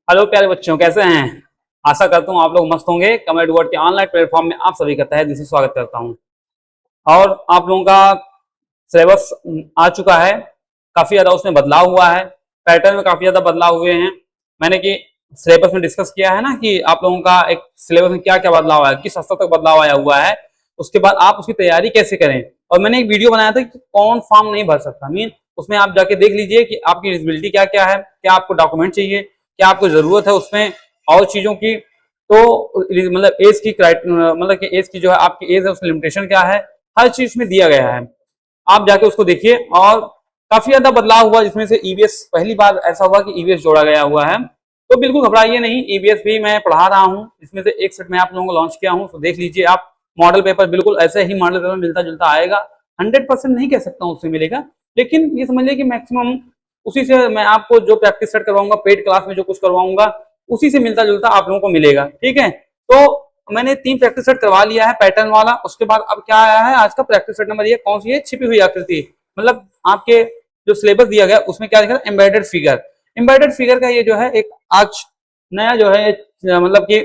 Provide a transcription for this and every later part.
Hello प्यारे बच्चों, कैसे हैं। आशा करता हूँ आप लोग मस्त होंगे। कमेंट वर्ड के ऑनलाइन प्लेटफॉर्म में आप सभी का तहे दिल से स्वागत करता हूँ। और आप लोगों का सिलेबस आ चुका है। काफी ज्यादा उसमें बदलाव हुआ है, पैटर्न में काफी ज्यादा बदलाव हुए हैं। मैंने कि सिलेबस में डिस्कस किया है ना कि आप लोगों का एक सिलेबस में क्या क्या बदलाव आया, किस स्तर तक बदलाव आया हुआ है, उसके बाद आप उसकी तैयारी कैसे करें। और मैंने एक वीडियो बनाया था कि कौन फॉर्म नहीं भर सकता, मीन उसमें आप जाके देख लीजिए कि आपकी एलिजिबिलिटी क्या क्या है, क्या आपको डॉक्यूमेंट चाहिए, क्या आपको जरूरत है उसमें और चीजों की। तो मतलब एज की मतलब कि एज की जो है आपकी एज है उसमें लिमिटेशन क्या है, हर चीज में दिया गया है। आप जाके उसको देखिए। और काफी ज्यादा बदलाव हुआ, जिसमें से ईवीएस पहली बार ऐसा हुआ कि ईवीएस जोड़ा गया हुआ है। तो बिल्कुल घबराइए नहीं, ईवीएस भी मैं पढ़ा रहा हूँ। इसमें से एक सेट मैं आप लोगों को लॉन्च किया हूँ, तो देख लीजिए आप। मॉडल पेपर बिल्कुल ऐसे ही मॉडल पेपर मिलता जुलता आएगा। 100% नहीं कह सकता हूँ उससे मिलेगा, लेकिन ये समझ लीजिए कि मैक्सिमम उसी से मैं आपको जो प्रैक्टिस सेट करवाऊंगा, पेड क्लास में जो कुछ करवाऊंगा उसी से मिलता जुलता आप लोगों को मिलेगा। ठीक है, तो मैंने 3 प्रैक्टिस सेट करवा लिया है पैटर्न वाला। उसके बाद अब क्या आया है आज का प्रैक्टिस सेट नंबर, ये कौन सी है, छिपी हुई आकृति। मतलब आपके जो सिलेबस दिया गया उसमें क्या लिखा है, एम्बेडेड फिगर। एम्बेडेड फिगर का ये जो है एक आज नया जो है, मतलब कि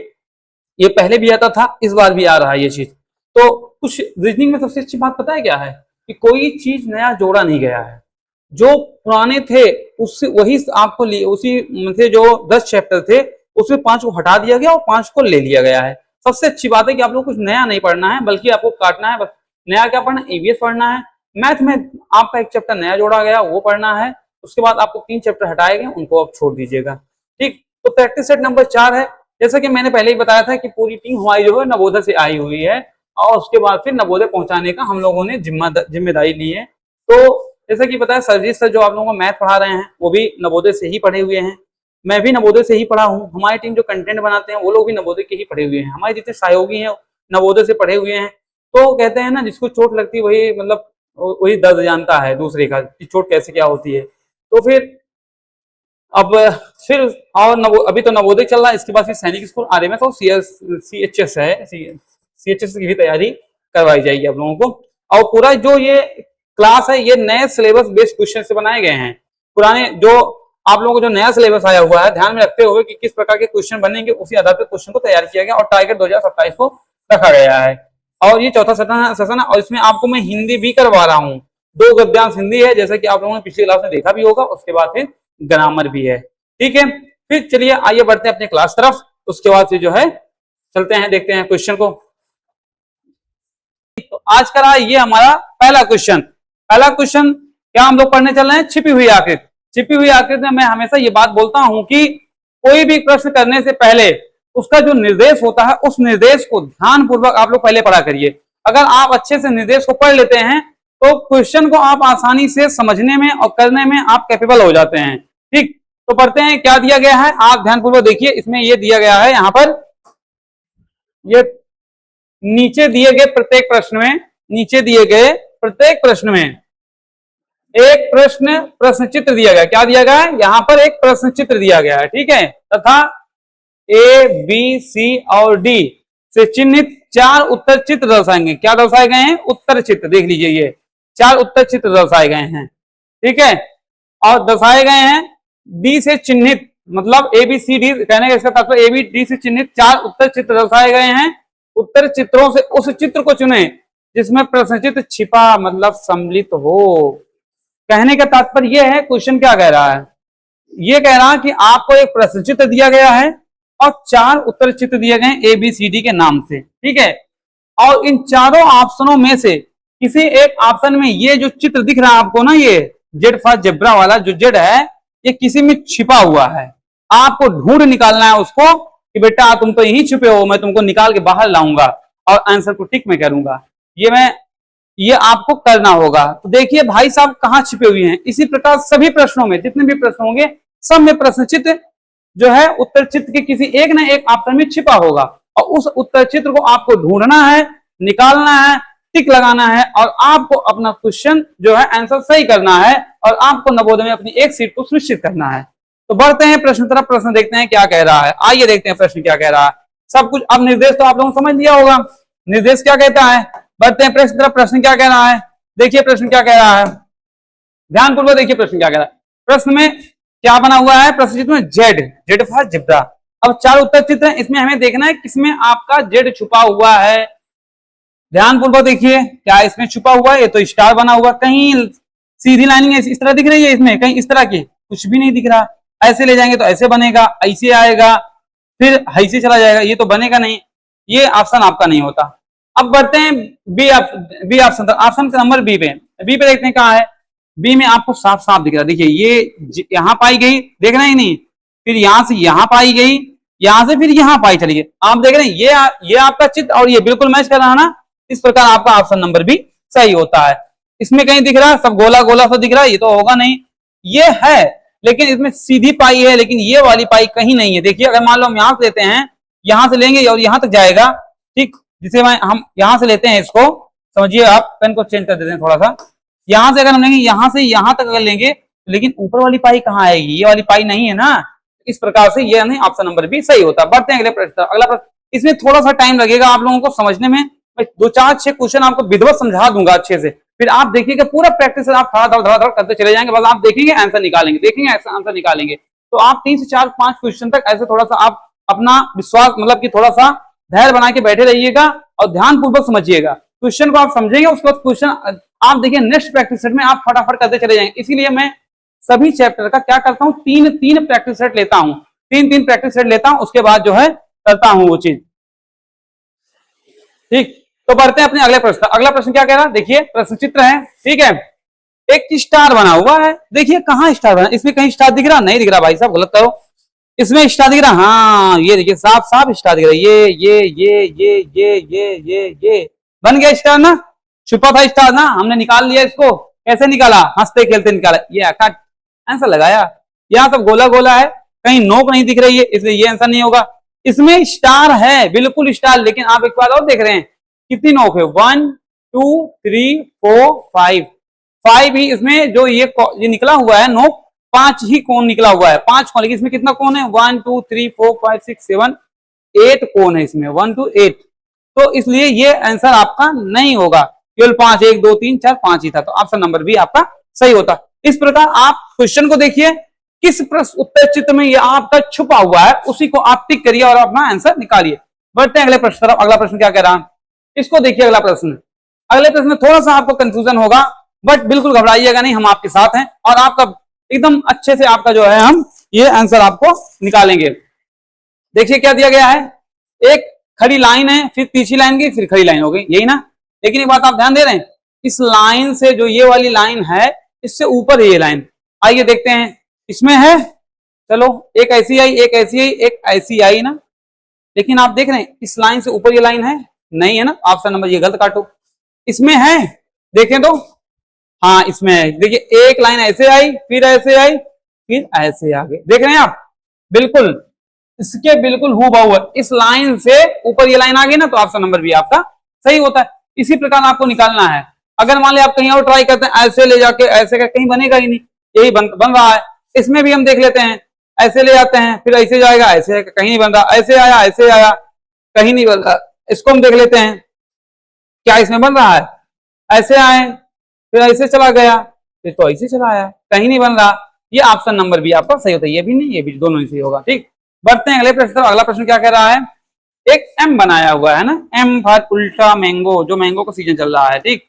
ये पहले भी आता था, इस बार भी आ रहा है ये चीज। तो कुछ रीजनिंग में सबसे अच्छी बात पता है क्या है, कि कोई चीज नया जोड़ा नहीं गया है। जो पुराने थे उससे वही आपको उसी में से जो 10 चैप्टर थे उसमें 5 को हटा दिया गया और 5 को ले लिया गया है। सबसे अच्छी बात है कि आप लोग कुछ नया नहीं पढ़ना है, बल्कि आपको काटना है। बस नया क्या पढ़ना है, ईवीएस पढ़ना है। मैथ में आपका एक चैप्टर नया जोड़ा गया वो पढ़ना है। उसके बाद आपको 3 चैप्टर हटाए गए, उनको आप छोड़ दीजिएगा। ठीक, तो प्रैक्टिस सेट नंबर 4 है। जैसा कि मैंने पहले ही बताया था कि पूरी टीम हमारी जो है नवोदय से आई हुई है, और उसके बाद फिर नवोदय पहुंचाने का हम लोगों ने जिम्मेदारी ली है। तो जैसा कि बताया, सरजीत सर जो आप लोगों को मैथ पढ़ा रहे हैं वो भी नवोदय से ही पढ़े हुए हैं। मैं भी नवोदय से ही पढ़ा हूँ। हमारी टीम जो कंटेंट बनाते हैं वो लोग भी नवोदय के ही पढ़े हुए हैं। हमारे जितने सहयोगी हैं नवोदय से पढ़े हुए हैं। तो कहते हैं ना, जिसको चोट लगती है वही मतलब वही दर्द जानता है दूसरे का, कि चोट कैसे क्या होती है। तो फिर अब फिर और अभी तो नवोदय चल रहा है, इसके बाद फिर सैनिक स्कूल आरएमएस और सीएचएस है, सीएचएस की भी तैयारी करवाई जाएगी आप लोगों को। और पूरा जो ये क्लास है ये नए सिलेबस बेस्ड क्वेश्चन से बनाए गए हैं। पुराने जो आप लोगों को जो नया सिलेबस आया हुआ है, ध्यान में रखते हुए कि किस प्रकार के क्वेश्चन बनेंगे, उसी आधार पर क्वेश्चन को तैयार किया गया और टारगेट 2027 को रखा गया है। और ये चौथा सेशन है, और इसमें आपको मैं हिंदी भी करवा रहा हूँ। 2 गद्यांश हिंदी है, जैसा कि आप लोगों ने पिछली क्लास में देखा भी होगा। उसके बाद फिर ग्रामर भी है। ठीक है, फिर चलिए आइए बढ़ते हैं अपने क्लास तरफ। उसके बाद फिर जो है चलते हैं, देखते हैं क्वेश्चन को। तो आज का रहा ये हमारा पहला क्वेश्चन। पहला क्वेश्चन क्या हम लोग पढ़ने चल रहे हैं, छिपी हुई आकृति। छिपी हुई आकृति में मैं हमेशा ये बात बोलता हूं कि कोई भी प्रश्न करने से पहले उसका जो निर्देश होता है उस निर्देश को ध्यान पूर्वक आप लोग पहले पढ़ा करिए। अगर आप अच्छे से निर्देश को पढ़ लेते हैं तो क्वेश्चन को आप आसानी से समझने में और करने में आप कैपेबल हो जाते हैं। ठीक, तो पढ़ते हैं क्या दिया गया है, आप ध्यानपूर्वक देखिए। इसमें यह दिया गया है, यहां पर ये नीचे दिए गए प्रत्येक प्रश्न में, नीचे दिए गए प्रत्येक प्रश्न में एक प्रश्न चित्र दिया गया। क्या दिया गया है, यहां पर एक प्रश्न चित्र दिया गया है। ठीक है, तथा ए बी सी और डी से चिन्हित 4 उत्तर चित्र दर्शाएंगे। क्या दर्शाए गए हैं, उत्तर चित्र। देख लीजिए, ये 4 उत्तर चित्र दर्शाए गए हैं। ठीक है, और दर्शाए गए हैं डी से चिन्हित, मतलब ए बी सी डी कहने का इसका तात्पर्य ए बी डी से चिन्हित 4 उत्तर चित्र दर्शाए गए हैं। उत्तर चित्रों से उस चित्र को चुने जिसमें प्रश्न चित्र छिपा मतलब सम्मिलित हो। कहने का तात्पर्य यह है, क्वेश्चन क्या कह रहा है, ये कह रहा है कि आपको एक प्रश्न चित्र दिया गया है और 4 उत्तर चित्र दिए गए ए बी सी डी के नाम से। ठीक है, और इन चारों ऑप्शनों में से किसी एक ऑप्शन में ये जो चित्र दिख रहा है आपको ना, ये जेड फॉर जेब्रा वाला जो जेड है, ये किसी में छिपा हुआ है। आपको ढूंढ निकालना है उसको कि बेटा तुम तो यहीं छुपे हो, मैं तुमको निकाल के बाहर लाऊंगा और आंसर को टिक में करूंगा। ये आपको करना होगा। तो देखिए भाई साहब कहाँ छिपे हुए हैं। इसी प्रकार सभी प्रश्नों में, जितने भी प्रश्न होंगे सब में प्रश्न चित्र जो है उत्तर चित्र के किसी एक ना एक ऑप्शन में छिपा होगा, और उस उत्तर चित्र को आपको ढूंढना है, निकालना है, टिक लगाना है, और आपको अपना क्वेश्चन जो है आंसर सही करना है, और आपको नवोदय में अपनी एक सीट को सुनिश्चित करना है। तो बढ़ते हैं प्रश्न तरफ, प्रश्न देखते हैं क्या कह रहा है। आइए देखते हैं प्रश्न क्या कह रहा है। सब कुछ अब निर्देश तो आप लोगों ने समझ लिया होगा, निर्देश क्या कहता है। बढ़ते हैं प्रश्न तरफ, प्रश्न क्या कह रहा है। देखिए प्रश्न क्या कह रहा है, ध्यानपूर्वक देखिए प्रश्न क्या कह रहा है। प्रश्न में क्या बना हुआ है प्रश्न चित्र में? Z, Z for zebra. अब 4 उत्तर चित्र हैं, इसमें हमें देखना है किसमें आपका जेड छुपा हुआ है। ध्यानपूर्वक देखिए, क्या इसमें छुपा हुआ है? ये तो स्टार बना हुआ, कहीं सीधी लाइनिंग इस तरह दिख रही है इसमें, कहीं इस तरह की कुछ भी नहीं दिख रहा। ऐसे ले जाएंगे तो ऐसे बनेगा, ऐसे आएगा, फिर ऐसे चला जाएगा, ये तो बनेगा नहीं, ये ऑप्शन आपका नहीं होता। अब बढ़ते हैं बी ऑप्शन तक। ऑप्शन का नंबर बी पे, बी पे देखते हैं कहाँ है। बी में आपको साफ साफ दिख रहा है, देखिए ये यहां पाई गई, देख रहे हैं नहीं, फिर यहां से यहां पाई गई, यहां से फिर यहां पाई चली गई। आप देख रहे हैं ये आपका चित्र और ये बिल्कुल मैच कर रहा है ना, इस प्रकार आपका ऑप्शन नंबर भी सही होता है। इसमें कहीं दिख रहा है सब गोला गोला सा दिख रहा है, ये तो होगा नहीं, ये है लेकिन इसमें सीधी पाई है, लेकिन ये वाली पाई कहीं नहीं है। देखिए अगर मान लो हम यहां से लेते हैं, यहां से लेंगे और यहां तक जाएगा, ठीक, जिसे हम यहां से लेते हैं इसको, समझिए आप, पेन को चेंज कर देते हैं थोड़ा सा। यहां से अगर हम लेंगे, यहां से यहां तक अगर लेंगे, लेकिन ऊपर वाली पाई कहाँ आएगी? ये वाली पाई नहीं है ना, इस प्रकार से ये नहीं, ऑप्शन नंबर भी सही होता है। बढ़ते हैं अगले प्रश्न। अगला प्रश्न, इसमें थोड़ा सा टाइम लगेगा आप लोगों को समझने में, 2 4 6 क्वेश्चन आपको विधिवत समझा दूंगा अच्छे से, फिर आप देखिएगा पूरा प्रैक्टिस आप धड़ करते चले जाएंगे, बस आप देखेंगे आंसर निकालेंगे, देखेंगे आंसर निकालेंगे। तो आप 3 से 4 5 क्वेश्चन तक ऐसे थोड़ा सा आप अपना विश्वास, मतलब कि थोड़ा सा धैर्य बना के बैठे रहिएगा और ध्यान पूर्वक समझिएगा क्वेश्चन को, आप समझेंगे उसके बाद क्वेश्चन आप देखिए नेक्स्ट प्रैक्टिस सेट में आप फटाफट करते चले जाएंगे। इसीलिए मैं सभी चैप्टर का क्या करता हूँ, 3 प्रैक्टिस सेट लेता हूँ, 3 प्रैक्टिस सेट लेता हूँ, उसके बाद जो है करता हूँ वो चीज, ठीक। तो बढ़ते हैं अपने अगले प्रश्न। अगला प्रश्न क्या कह रहा है, देखिए प्रश्न चित्र है, ठीक है, एक स्टार बना हुआ है, देखिए कहाँ स्टार बना, इसमें कहीं स्टार दिख रहा? नहीं दिख रहा भाई साहब, गलत करो, इसमें स्टार दिख रहा, हाँ ये देखिए साफ साफ स्टार दिख रहा है, ये बन गया स्टार ना, छुपा था स्टार ना, हमने निकाल लिया इसको। कैसे निकाला? हंसते खेलते निकाला, ये आंसर लगाया। यहाँ सब गोला गोला है, कहीं नोक नहीं दिख रही है, इसलिए ये आंसर नहीं होगा। इसमें स्टार है, बिल्कुल स्टार, लेकिन आप एक बार और देख रहे हैं कितनी नोक है, 1 2 3 4 5 ही इसमें जो ये निकला हुआ है नोक, 5 ही कोण निकला हुआ है, 5 कोण, लेकिन इसमें कितना कोण है? 1 2 3 4 5 6 7 8 कोण है इसमें, 1 2 8, तो इसलिए ये आंसर आपका नहीं होगा, केवल 5, 1 2 3 4 5 ही था, तो ऑप्शन नंबर भी आपका सही होता। इस प्रकार आप क्वेश्चन को देखिए, किस प्रश्न उत्तर चित्र में ये आपका छुपा हुआ है, उसी को आप टिक करिए और अपना आंसर निकालिए। बढ़ते हैं अगले प्रश्न तरफ। अगला प्रश्न क्या कह रहा है, इसको देखिए। अगला प्रश्न, अगले प्रश्न में थोड़ा सा आपको कंफ्यूजन होगा, बट बिल्कुल घबराइएगा नहीं, हम आपके साथ हैं और आपका एकदम अच्छे से आपका जो है हम ये आंसर आपको निकालेंगे। देखिए क्या दिया गया है, एक खड़ी लाइन है, फिर तीसरी लाइन गई, फिर खड़ी लाइन हो गई, यही ना। लेकिन एक बात आप ध्यान दे रहे हैं, इस लाइन से जो ये वाली लाइन है, इससे ऊपर ये लाइन, आइए देखते हैं इसमें है, चलो एक ऐसी आई, एक ऐसी आई, एक ऐसी आई ना, लेकिन आप देख रहे हैं इस लाइन से ऊपर ये लाइन है नहीं, है ना, ऑप्शन नंबर ये गलत काटो। इसमें है, देखें तो, हाँ इसमें है, देखिए एक लाइन ऐसे आई, फिर ऐसे आई, फिर ऐसे आ गए, देख रहे हैं आप, बिल्कुल इसके बिल्कुल हूबहू है, इस लाइन से ऊपर ये लाइन आ गई ना, तो ऑप्शन नंबर भी आपका सही होता है। इसी प्रकार आपको निकालना है। अगर मान लिया आप कहीं और ट्राई करते हैं, ऐसे ले जाके ऐसे का, कहीं बनेगा ही नहीं, यही बन रहा है। इसमें भी हम देख लेते हैं, ऐसे ले जाते हैं, फिर ऐसे जाएगा, ऐसे कहीं नहीं बन रहा, ऐसे आया, ऐसे आया, कहीं नहीं बन रहा। इसको हम देख लेते हैं, क्या इसमें बन रहा है, ऐसे आए, फिर ऐसे चला गया, फिर तो ऐसे चला आया, कहीं नहीं बन रहा, ये ऑप्शन नंबर भी आपका सही होता है, ये भी नहीं, ये भी, दोनों ही सही होगा, ठीक। बढ़ते हैं अगले प्रश्न। अगला प्रश्न क्या कह रहा है, एक एम बनाया हुआ है ना, एम फॉर उल्टा मैंगो, जो मैंगो का सीजन चल रहा है, ठीक,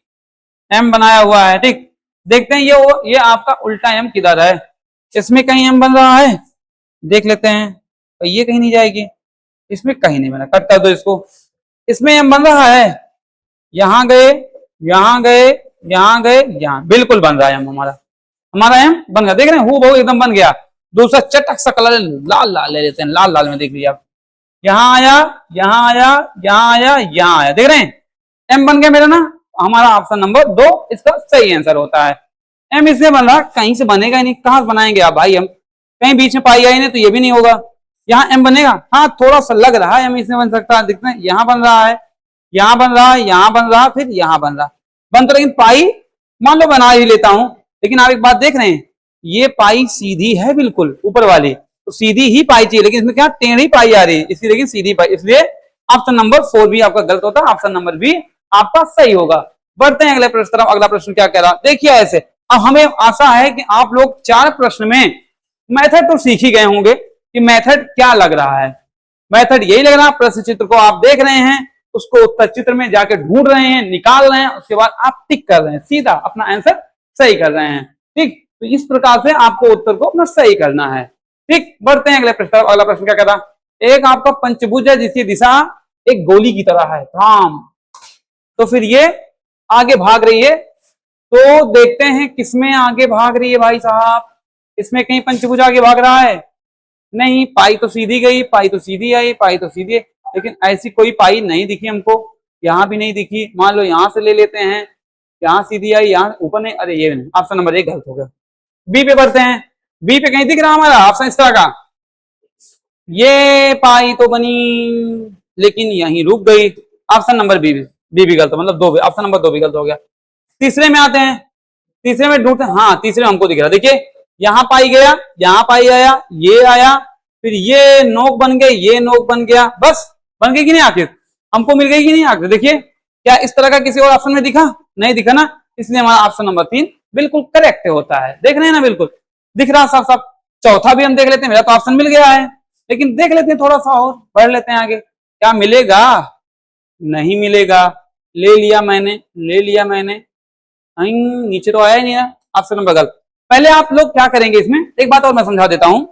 एम बनाया हुआ है, ठीक। देखते हैं ये आपका उल्टा एम किधर है, इसमें कहीं एम बन रहा है, देख लेते हैं, तो ये कहीं नहीं जाएगी, इसमें कहीं नहीं बना, कट कर दो इसको, इसमें एम बन रहा है, यहां गए, यहां गए, यहां गए, यहां, बिल्कुल बन रहा है एम, हमारा एम बन गया, देख रहे हैं हूबहू एकदम बन गया। दूसरा चटक सा कलर लाल लाल ले लेते हैं, लाल लाल में देख लीजिए आप, यहां आया, यहां आया, यहां आया, यहां आया, देख रहे हैं एम बन गया मेरा ना, हमारा ऑप्शन नंबर 2 इसका सही आंसर होता है। एम इसलिए बन रहा, कहीं से बनेगा ही नहीं, कहां से बनाएंगे आप भाई, हम कहीं बीच में पाई आई नहीं, तो ये भी नहीं होगा, यहाँ एम बनेगा, हाँ थोड़ा सा लग रहा है एम इसमें बन सकता है, देखते हैं यहाँ बन रहा है, यहाँ बन रहा है, यहाँ बन रहा, फिर यहाँ बन रहा, बन तो, लेकिन पाई मान लो बना ही लेता हूं, लेकिन आप एक बात देख रहे हैं, ये पाई सीधी है बिल्कुल ऊपर वाली, तो सीधी ही पाई चाहिए, लेकिन इसमें क्या टेढ़ी पाई आ रही है, इसलिए लेकिन सीधी पाई, इसलिए ऑप्शन नंबर 4 भी आपका गलत होता है, ऑप्शन नंबर भी आपका सही होगा। बढ़ते हैं अगले प्रश्न तरफ। अगला प्रश्न क्या कह रहा, देखिए ऐसे, अब हमें आशा है कि आप लोग 4 प्रश्न में मेथड तो सीख ही गए होंगे कि मेथड क्या लग रहा है। मेथड यही लग रहा है, प्रश्न चित्र को आप देख रहे हैं, उसको उत्तर चित्र में जाके ढूंढ रहे हैं, निकाल रहे हैं, उसके बाद आप टिक कर रहे हैं, सीधा अपना आंसर सही कर रहे हैं। ठीक, तो इस प्रकार से आपको उत्तर को अपना सही करना है। ठीक, बढ़ते हैं अगले प्रश्न। अगला प्रश्न क्या कहता, एक आपका पंचभुज है जिसकी दिशा एक गोली की तरह है, राम, तो फिर ये आगे भाग रही है, तो देखते हैं किसमें आगे भाग रही है भाई साहब। इसमें कहीं पंचभुज आगे भाग रहा है? नहीं, पाई तो सीधी गई, पाई तो सीधी आई, पाई तो सीधी है, लेकिन ऐसी कोई पाई नहीं दिखी हमको, यहां भी नहीं दिखी। मान लो यहां से ले लेते हैं, यहाँ सीधी आई, यहाँ ऊपर नहीं, अरे ये नहीं, ऑप्शन नंबर 1 गलत हो गया। बी पे बढ़ते हैं। बी पे कहीं दिख रहा हमारा ऑप्शन इस तरह का, ये पाई तो बनी लेकिन यहीं रुक गई। ऑप्शन नंबर बी भी गलत, मतलब 2, ऑप्शन नंबर 2 भी गलत हो गया। तीसरे में आते हैं, तीसरे में ढूंढते हैं, हाँ तीसरे में हमको दिख रहा, देखिए यहाँ पाई गया, यहाँ पाई आया, ये आया, फिर ये नोक बन गए, ये नोक बन गया, बस बन गई कि नहीं आखिर, हमको मिल गई कि नहीं आखिर। देखिए क्या इस तरह का किसी और ऑप्शन में दिखा? नहीं दिखा ना, इसलिए हमारा ऑप्शन नंबर 3 बिल्कुल करेक्ट होता है। देख रहे हैं ना, बिल्कुल दिख रहा साफ साफ। चौथा भी हम देख लेते हैं, मेरा तो ऑप्शन मिल गया है, लेकिन देख लेते हैं थोड़ा सा और, बढ़ लेते हैं आगे, क्या मिलेगा? नहीं मिलेगा। ले लिया मैंने, ले लिया मैंने, नीचे तो आया ही नहीं है, ऑप्शन नंबर गलत। पहले आप लोग क्या करेंगे, इसमें एक बात और मैं समझा देता हूं।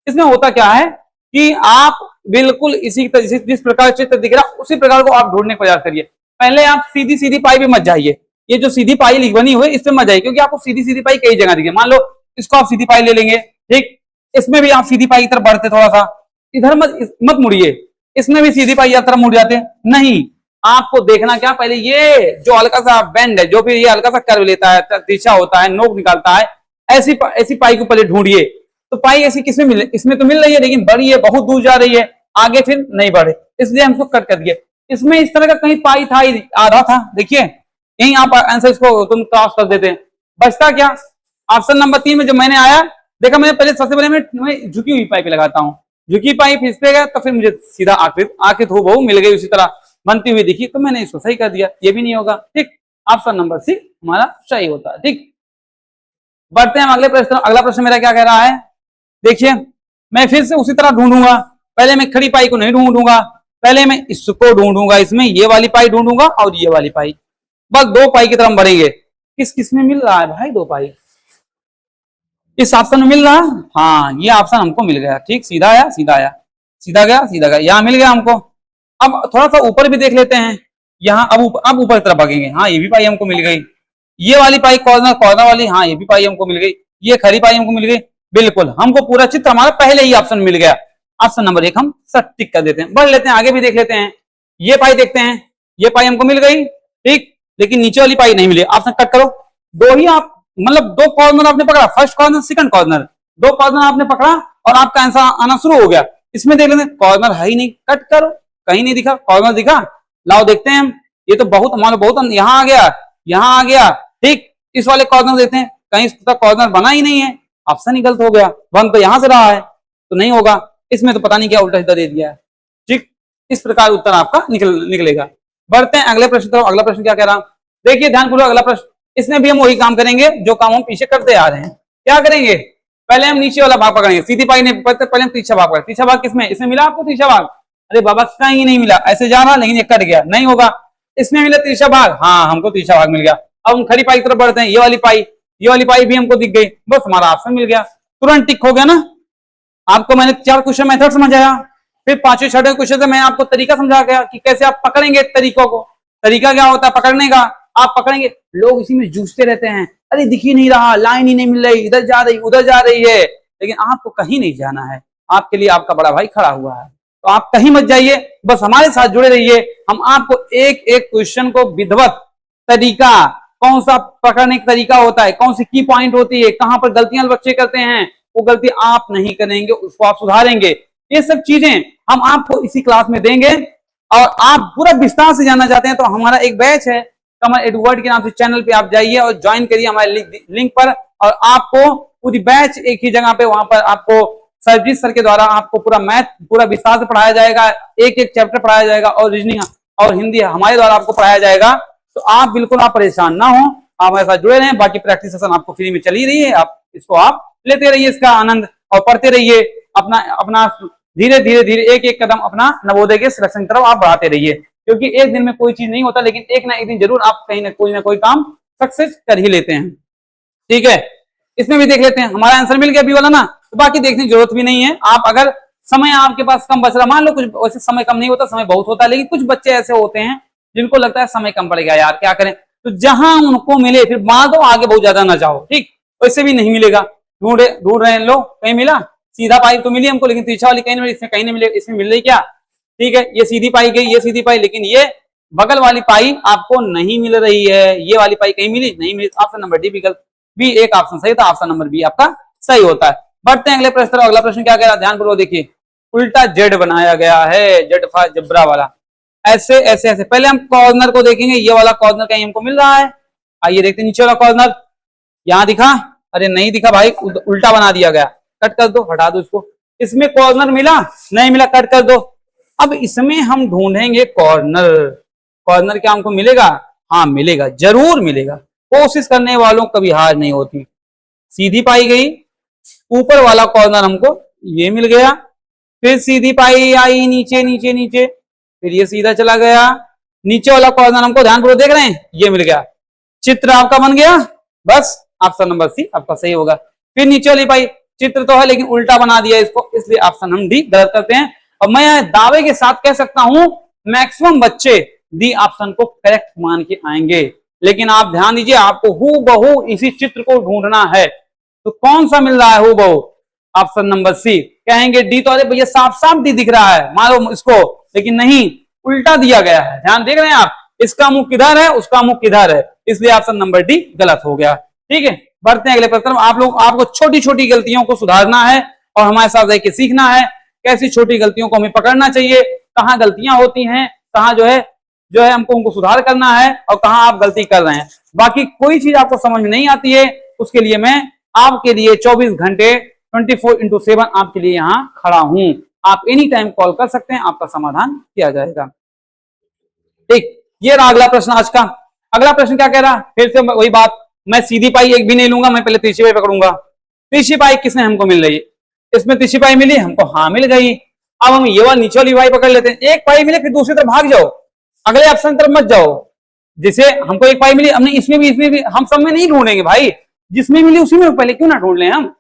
इसमें होता क्या है कि आप बिल्कुल इसी जिस प्रकार चित्र दिख रहा उसी प्रकार को आप ढूंढने का प्रयास करिए। पहले आप सीधी सीधी पाई पे मत जाइए, ये जो सीधी पाई बनी हुई इस पे मत जाइए, क्योंकि आपको सीधी सीधी पाई कई जगह दिखे। मान लो इसको आप सीधी पाई ले लेंगे, ठीक, इसमें भी आप सीधी पाई की तरफ बढ़ते, थोड़ा सा इधर मत मुड़िए, इसमें भी सीधी पाई की तरफ मुड़ जाते, नहीं, आपको देखना क्या, पहले ये जो हल्का सा बेंड है, जो भी ये हल्का सा कर्व लेता है, तिरछा होता है, नोक निकालता है, ऐसी पाई को पहले ढूंढिए। तो पाई ऐसी किसमें मिले? इसमें तो मिल रही है, लेकिन बड़ी है, बहुत दूर जा रही है, आगे फिर नहीं बढ़े, इसलिए हम इसको कट कर दिए। इसमें इस तरह का कहीं पाई था, आधा था, देखिए यही आप आंसर इसको तुम क्रॉस कर देते हैं। बचता क्या? ऑप्शन नंबर 3 में जो मैंने आया, देखा मैंने पहले, सबसे पहले मैं झुकी हुई पाई पे लगाता हूँ, झुकी पाई फिर पे गया, तो फिर मुझे सीधा आकृत हूबहू मिल गई, उसी तरह बनती हुई दिखी, तो मैंने इसको सही कर दिया। ये भी नहीं होगा, ठीक, ऑप्शन नंबर सी हमारा सही होता है। ठीक, बढ़ते हैं अगले प्रश्न। अगला प्रश्न मेरा क्या कह रहा है, देखिए मैं फिर से उसी तरह ढूंढूंगा, पहले मैं खड़ी पाई को नहीं ढूंढूंगा, पहले मैं इसको ढूंढूंगा, इसमें ये वाली पाई ढूंढूंगा और ये वाली पाई, बस 2 पाई की तरफ बढ़ेंगे। किस किस में मिल रहा है भाई 2 पाई? इस ऑप्शन में मिल रहा, हाँ ये ऑप्शन हमको मिल गया, ठीक, सीधा आया, सीधा आया, सीधा गया, सीधा गया, यहाँ मिल गया हमको। अब थोड़ा सा ऊपर भी देख लेते हैं, यहाँ अब ऊपर की तरफ भागेंगे, हाँ ये भी पाई हमको मिल गई, ये वाली पाई कॉर्नर वाली, हाँ ये भी पाई हमको मिल गई, ये खरी पाई हमको मिल गई, बिल्कुल हमको पूरा चित्र हमारा पहले ही ऑप्शन मिल गया। ऑप्शन नंबर 1 हम सब टिक कर देते हैं। बढ़ लेते हैं, आगे भी देख लेते हैं, ये पाई देखते हैं, ये पाई हमको मिल गई, ठीक, लेकिन नीचे वाली पाई नहीं मिली, ऑप्शन कट करो। 2 ही आप, मतलब 2 कॉर्नर आपने पकड़ा, first corner second corner, 2 corner आपने पकड़ा और आपका आंसर आना शुरू हो गया। इसमें देख लेते हैं, कॉर्नर है ही नहीं, कट करो, कहीं नहीं दिखा, कॉर्नर दिखा, लाओ देखते हैं हम, ये तो बहुत मान लो बहुत यहाँ आ गया, यहाँ आ गया, ठीक, इस वाले कॉर्नर देखते हैं, कहीं इसका कॉर्नर बना ही नहीं है, ऑप्शन ही गलत हो गया, बन तो यहां से रहा है, तो नहीं होगा, इसमें तो पता नहीं क्या उल्टा सीधा दे दिया है, ठीक, इस प्रकार उत्तर आपका निकलेगा। बढ़ते हैं अगले प्रश्न तरफ। अगला प्रश्न क्या कह रहा, देखिए ध्यानपूर्वक अगला प्रश्न, इसमें भी हम वही काम करेंगे जो काम हम पीछे करते आ रहे हैं। क्या करेंगे, पहले हम नीचे वाला भाग पकड़ेंगे, सीधी पाई नहीं पहले हम तीसरा भाग पकड़े। तीसरा भाग किसमें, इसमें मिला आपको तीसरा भाग? अरे बाबा कहीं नहीं मिला, ऐसे जा रहा लेकिन ये कट गया, नहीं होगा। इसमें मिला तीसरा भाग, हाँ हमको तीसरा भाग मिल गया। अब हम खड़ी पाई की तरफ बढ़ते हैं, ये वाली पाई भी हमको दिख गई, बस हमारा ऑप्शन मिल गया, तुरंत टिक हो गया ना। आपको मैंने 4 क्वेश्चन मेथड समझाया, फिर 5वें 6वें क्वेश्चन से मैं आपको तरीका समझा गया कि कैसे आप पकड़ेंगे तरीकों को। तरीका क्या होता है पकड़ने का, आप पकड़ेंगे, लोग इसी में जूझते रहते हैं, अरे दिख ही नहीं रहा, लाइन ही नहीं मिल रही, इधर जा रही उधर जा रही है, लेकिन आपको कहीं नहीं जाना है, आपके लिए आपका बड़ा भाई खड़ा हुआ है, तो आप कहीं मत जाइए, बस हमारे साथ जुड़े रहिए। हम आपको एक एक क्वेश्चन को विधिवत तरीका, कौन सा पकड़ने का तरीका होता है, कौन सी की पॉइंट होती है, कहां पर गलतियां बच्चे करते हैं, वो गलती आप नहीं करेंगे, उसको आप सुधारेंगे, ये सब चीजें हम आपको इसी क्लास में देंगे। और आप पूरा विस्तार से जानना चाहते हैं तो हमारा एक बैच है कमल एडवर्ड के नाम से, चैनल पे आप जाइए और ज्वाइन करिए हमारे लिंक पर, और आपको पूरी बैच एक ही जगह पे, वहां पर आपको सरजीत सर के द्वारा आपको पूरा मैथ पूरा विस्तार से पढ़ाया जाएगा, एक एक चैप्टर पढ़ाया जाएगा, और रीजनिंग और हिंदी हमारे द्वारा आपको पढ़ाया जाएगा। तो आप बिल्कुल आप परेशान ना हो, आप हमारे साथ जुड़े रहें। बाकी प्रैक्टिस सेशन आपको फ्री में चली रही है, आप इसको आप लेते रहिए इसका आनंद। और पढ़ते रहिए, अपना अपना धीरे धीरे धीरे एक एक कदम अपना नवोदय के सिलेक्शन की तरफ आप बढ़ाते रहिए, क्योंकि एक दिन में कोई चीज नहीं होता, लेकिन एक ना एक दिन जरूर आप कहीं ना कोई काम सक्सेस कर ही लेते हैं। ठीक है, इसमें भी देख लेते हैं, हमारा आंसर मिल गया बी वाला ना, तो बाकी देखने की जरूरत भी नहीं है। आप अगर समय आपके पास कम बच रहा, मान लो कुछ वैसे समय कम नहीं होता, समय बहुत होता है, लेकिन कुछ बच्चे ऐसे होते हैं जिनको लगता है समय कम पड़ गया यार, क्या करें, तो जहां उनको मिले फिर मान दो, आगे बहुत ज्यादा ना जाओ, ठीक, वैसे भी नहीं मिलेगा, ढूंढ रहे हैं लो, कहीं मिला, सीधा पाई तो मिली हमको, लेकिन तिरछा वाली कहीं नहीं मिली, इसमें कहीं नहीं मिले, इसमें मिल रही क्या, ठीक है, ये सीधी पाई गई, ये सीधी पाई, लेकिन ये बगल वाली पाई आपको नहीं मिल रही है, ये वाली पाई कहीं मिली नहीं मिली, ऑप्शन नंबर डी विकल्प बी एक ऑप्शन सही था, ऑप्शन नंबर बी आपका सही होता है। बढ़ते हैं अगले प्रश्न, अगला प्रश्न क्या कह रहा है, ध्यानपूर्वक देखिए, उल्टा जेड बनाया गया है, जेड फॉर जबरा वाला, ऐसे ऐसे ऐसे, पहले हम कॉर्नर को देखेंगे, ये वाला कॉर्नर कहीं हमको मिल रहा है, आइए देखते हैं, नीचे वाला कॉर्नर यहां दिखा, अरे नहीं दिखा भाई, उल्टा बना दिया गया, कट कर दो, हटा दो इसको, इसमें कॉर्नर मिला नहीं मिला, कट कर दो। अब इसमें हम ढूंढेंगे कॉर्नर, कॉर्नर क्या हमको मिलेगा, हाँ मिलेगा, जरूर मिलेगा, कोशिश करने वालों कभी हार नहीं होती। सीधी पाई गई, ऊपर वाला कॉर्नर हमको ये मिल गया, फिर सीधी पाई आई नीचे नीचे नीचे, फिर ये सीधा चला गया, नीचे वाला कॉर्नर हमको ध्यानपूर्वक देख रहे हैं, ये मिल गया, चित्र आपका बन गया, बस ऑप्शन नंबर सी आपका सही होगा। फिर नीचे वाली पाई चित्र तो है लेकिन उल्टा बना दिया इसको, इसलिए ऑप्शन हम डी गलत करते हैं। और मैं दावे के साथ कह सकता हूं मैक्सिमम बच्चे डी ऑप्शन को करेक्ट मान के आएंगे, लेकिन आप ध्यान दीजिए, आपको हूबहू इसी चित्र को ढूंढना है, तो कौन सा मिल रहा है हूबहू, ऑप्शन नंबर सी, कहेंगे डी तो अरे भैया साफ साफ डी दिख रहा है, मानो इसको, लेकिन नहीं, उल्टा दिया गया है, ध्यान देख रहे हैं आप, इसका मुंह किधर है, उसका मुंह किधर है, इसलिए ऑप्शन नंबर डी गलत हो गया। ठीक है, बढ़ते हैं अगले प्रश्न। आपको छोटी छोटी गलतियों को सुधारना है और हमारे साथ रह के सीखना है, कैसी छोटी गलतियों को हमें पकड़ना चाहिए, कहाँ गलतियां होती हैं, कहाँ जो है हमको उनको सुधार करना है, और कहाँ आप गलती कर रहे हैं। बाकी कोई चीज आपको समझ में नहीं आती है, उसके लिए मैं आपके लिए 24 घंटे 24/7 आपके लिए यहाँ खड़ा हूं, आप एनी टाइम कॉल कर सकते हैं, आपका समाधान किया जाएगा। ठीक, ये रहा अगला प्रश्न आज का। अगला प्रश्न क्या कह रहा है, फिर से वही बात, मैं सीधी पाई एक भी नहीं लूंगा, मैं पहले तिरछी पाई पकड़ूंगा। तिरछी पाई किसने हमको मिल रही है, इसमें तिरछी पाई मिली हमको, हाँ मिल गई। अब हम ये वाली नीचे वाली पाई पकड़ लेते हैं, एक पाई मिले फिर दूसरी तरफ भाग जाओ, अगले ऑप्शन तरफ मत जाओ, जिसे हमको एक पाई मिली, हमने इसमें भी हम सब में नहीं ढूंढेंगे भाई, जिसमें मिली उसी में पहले क्यों ना ढूंढ लें, हम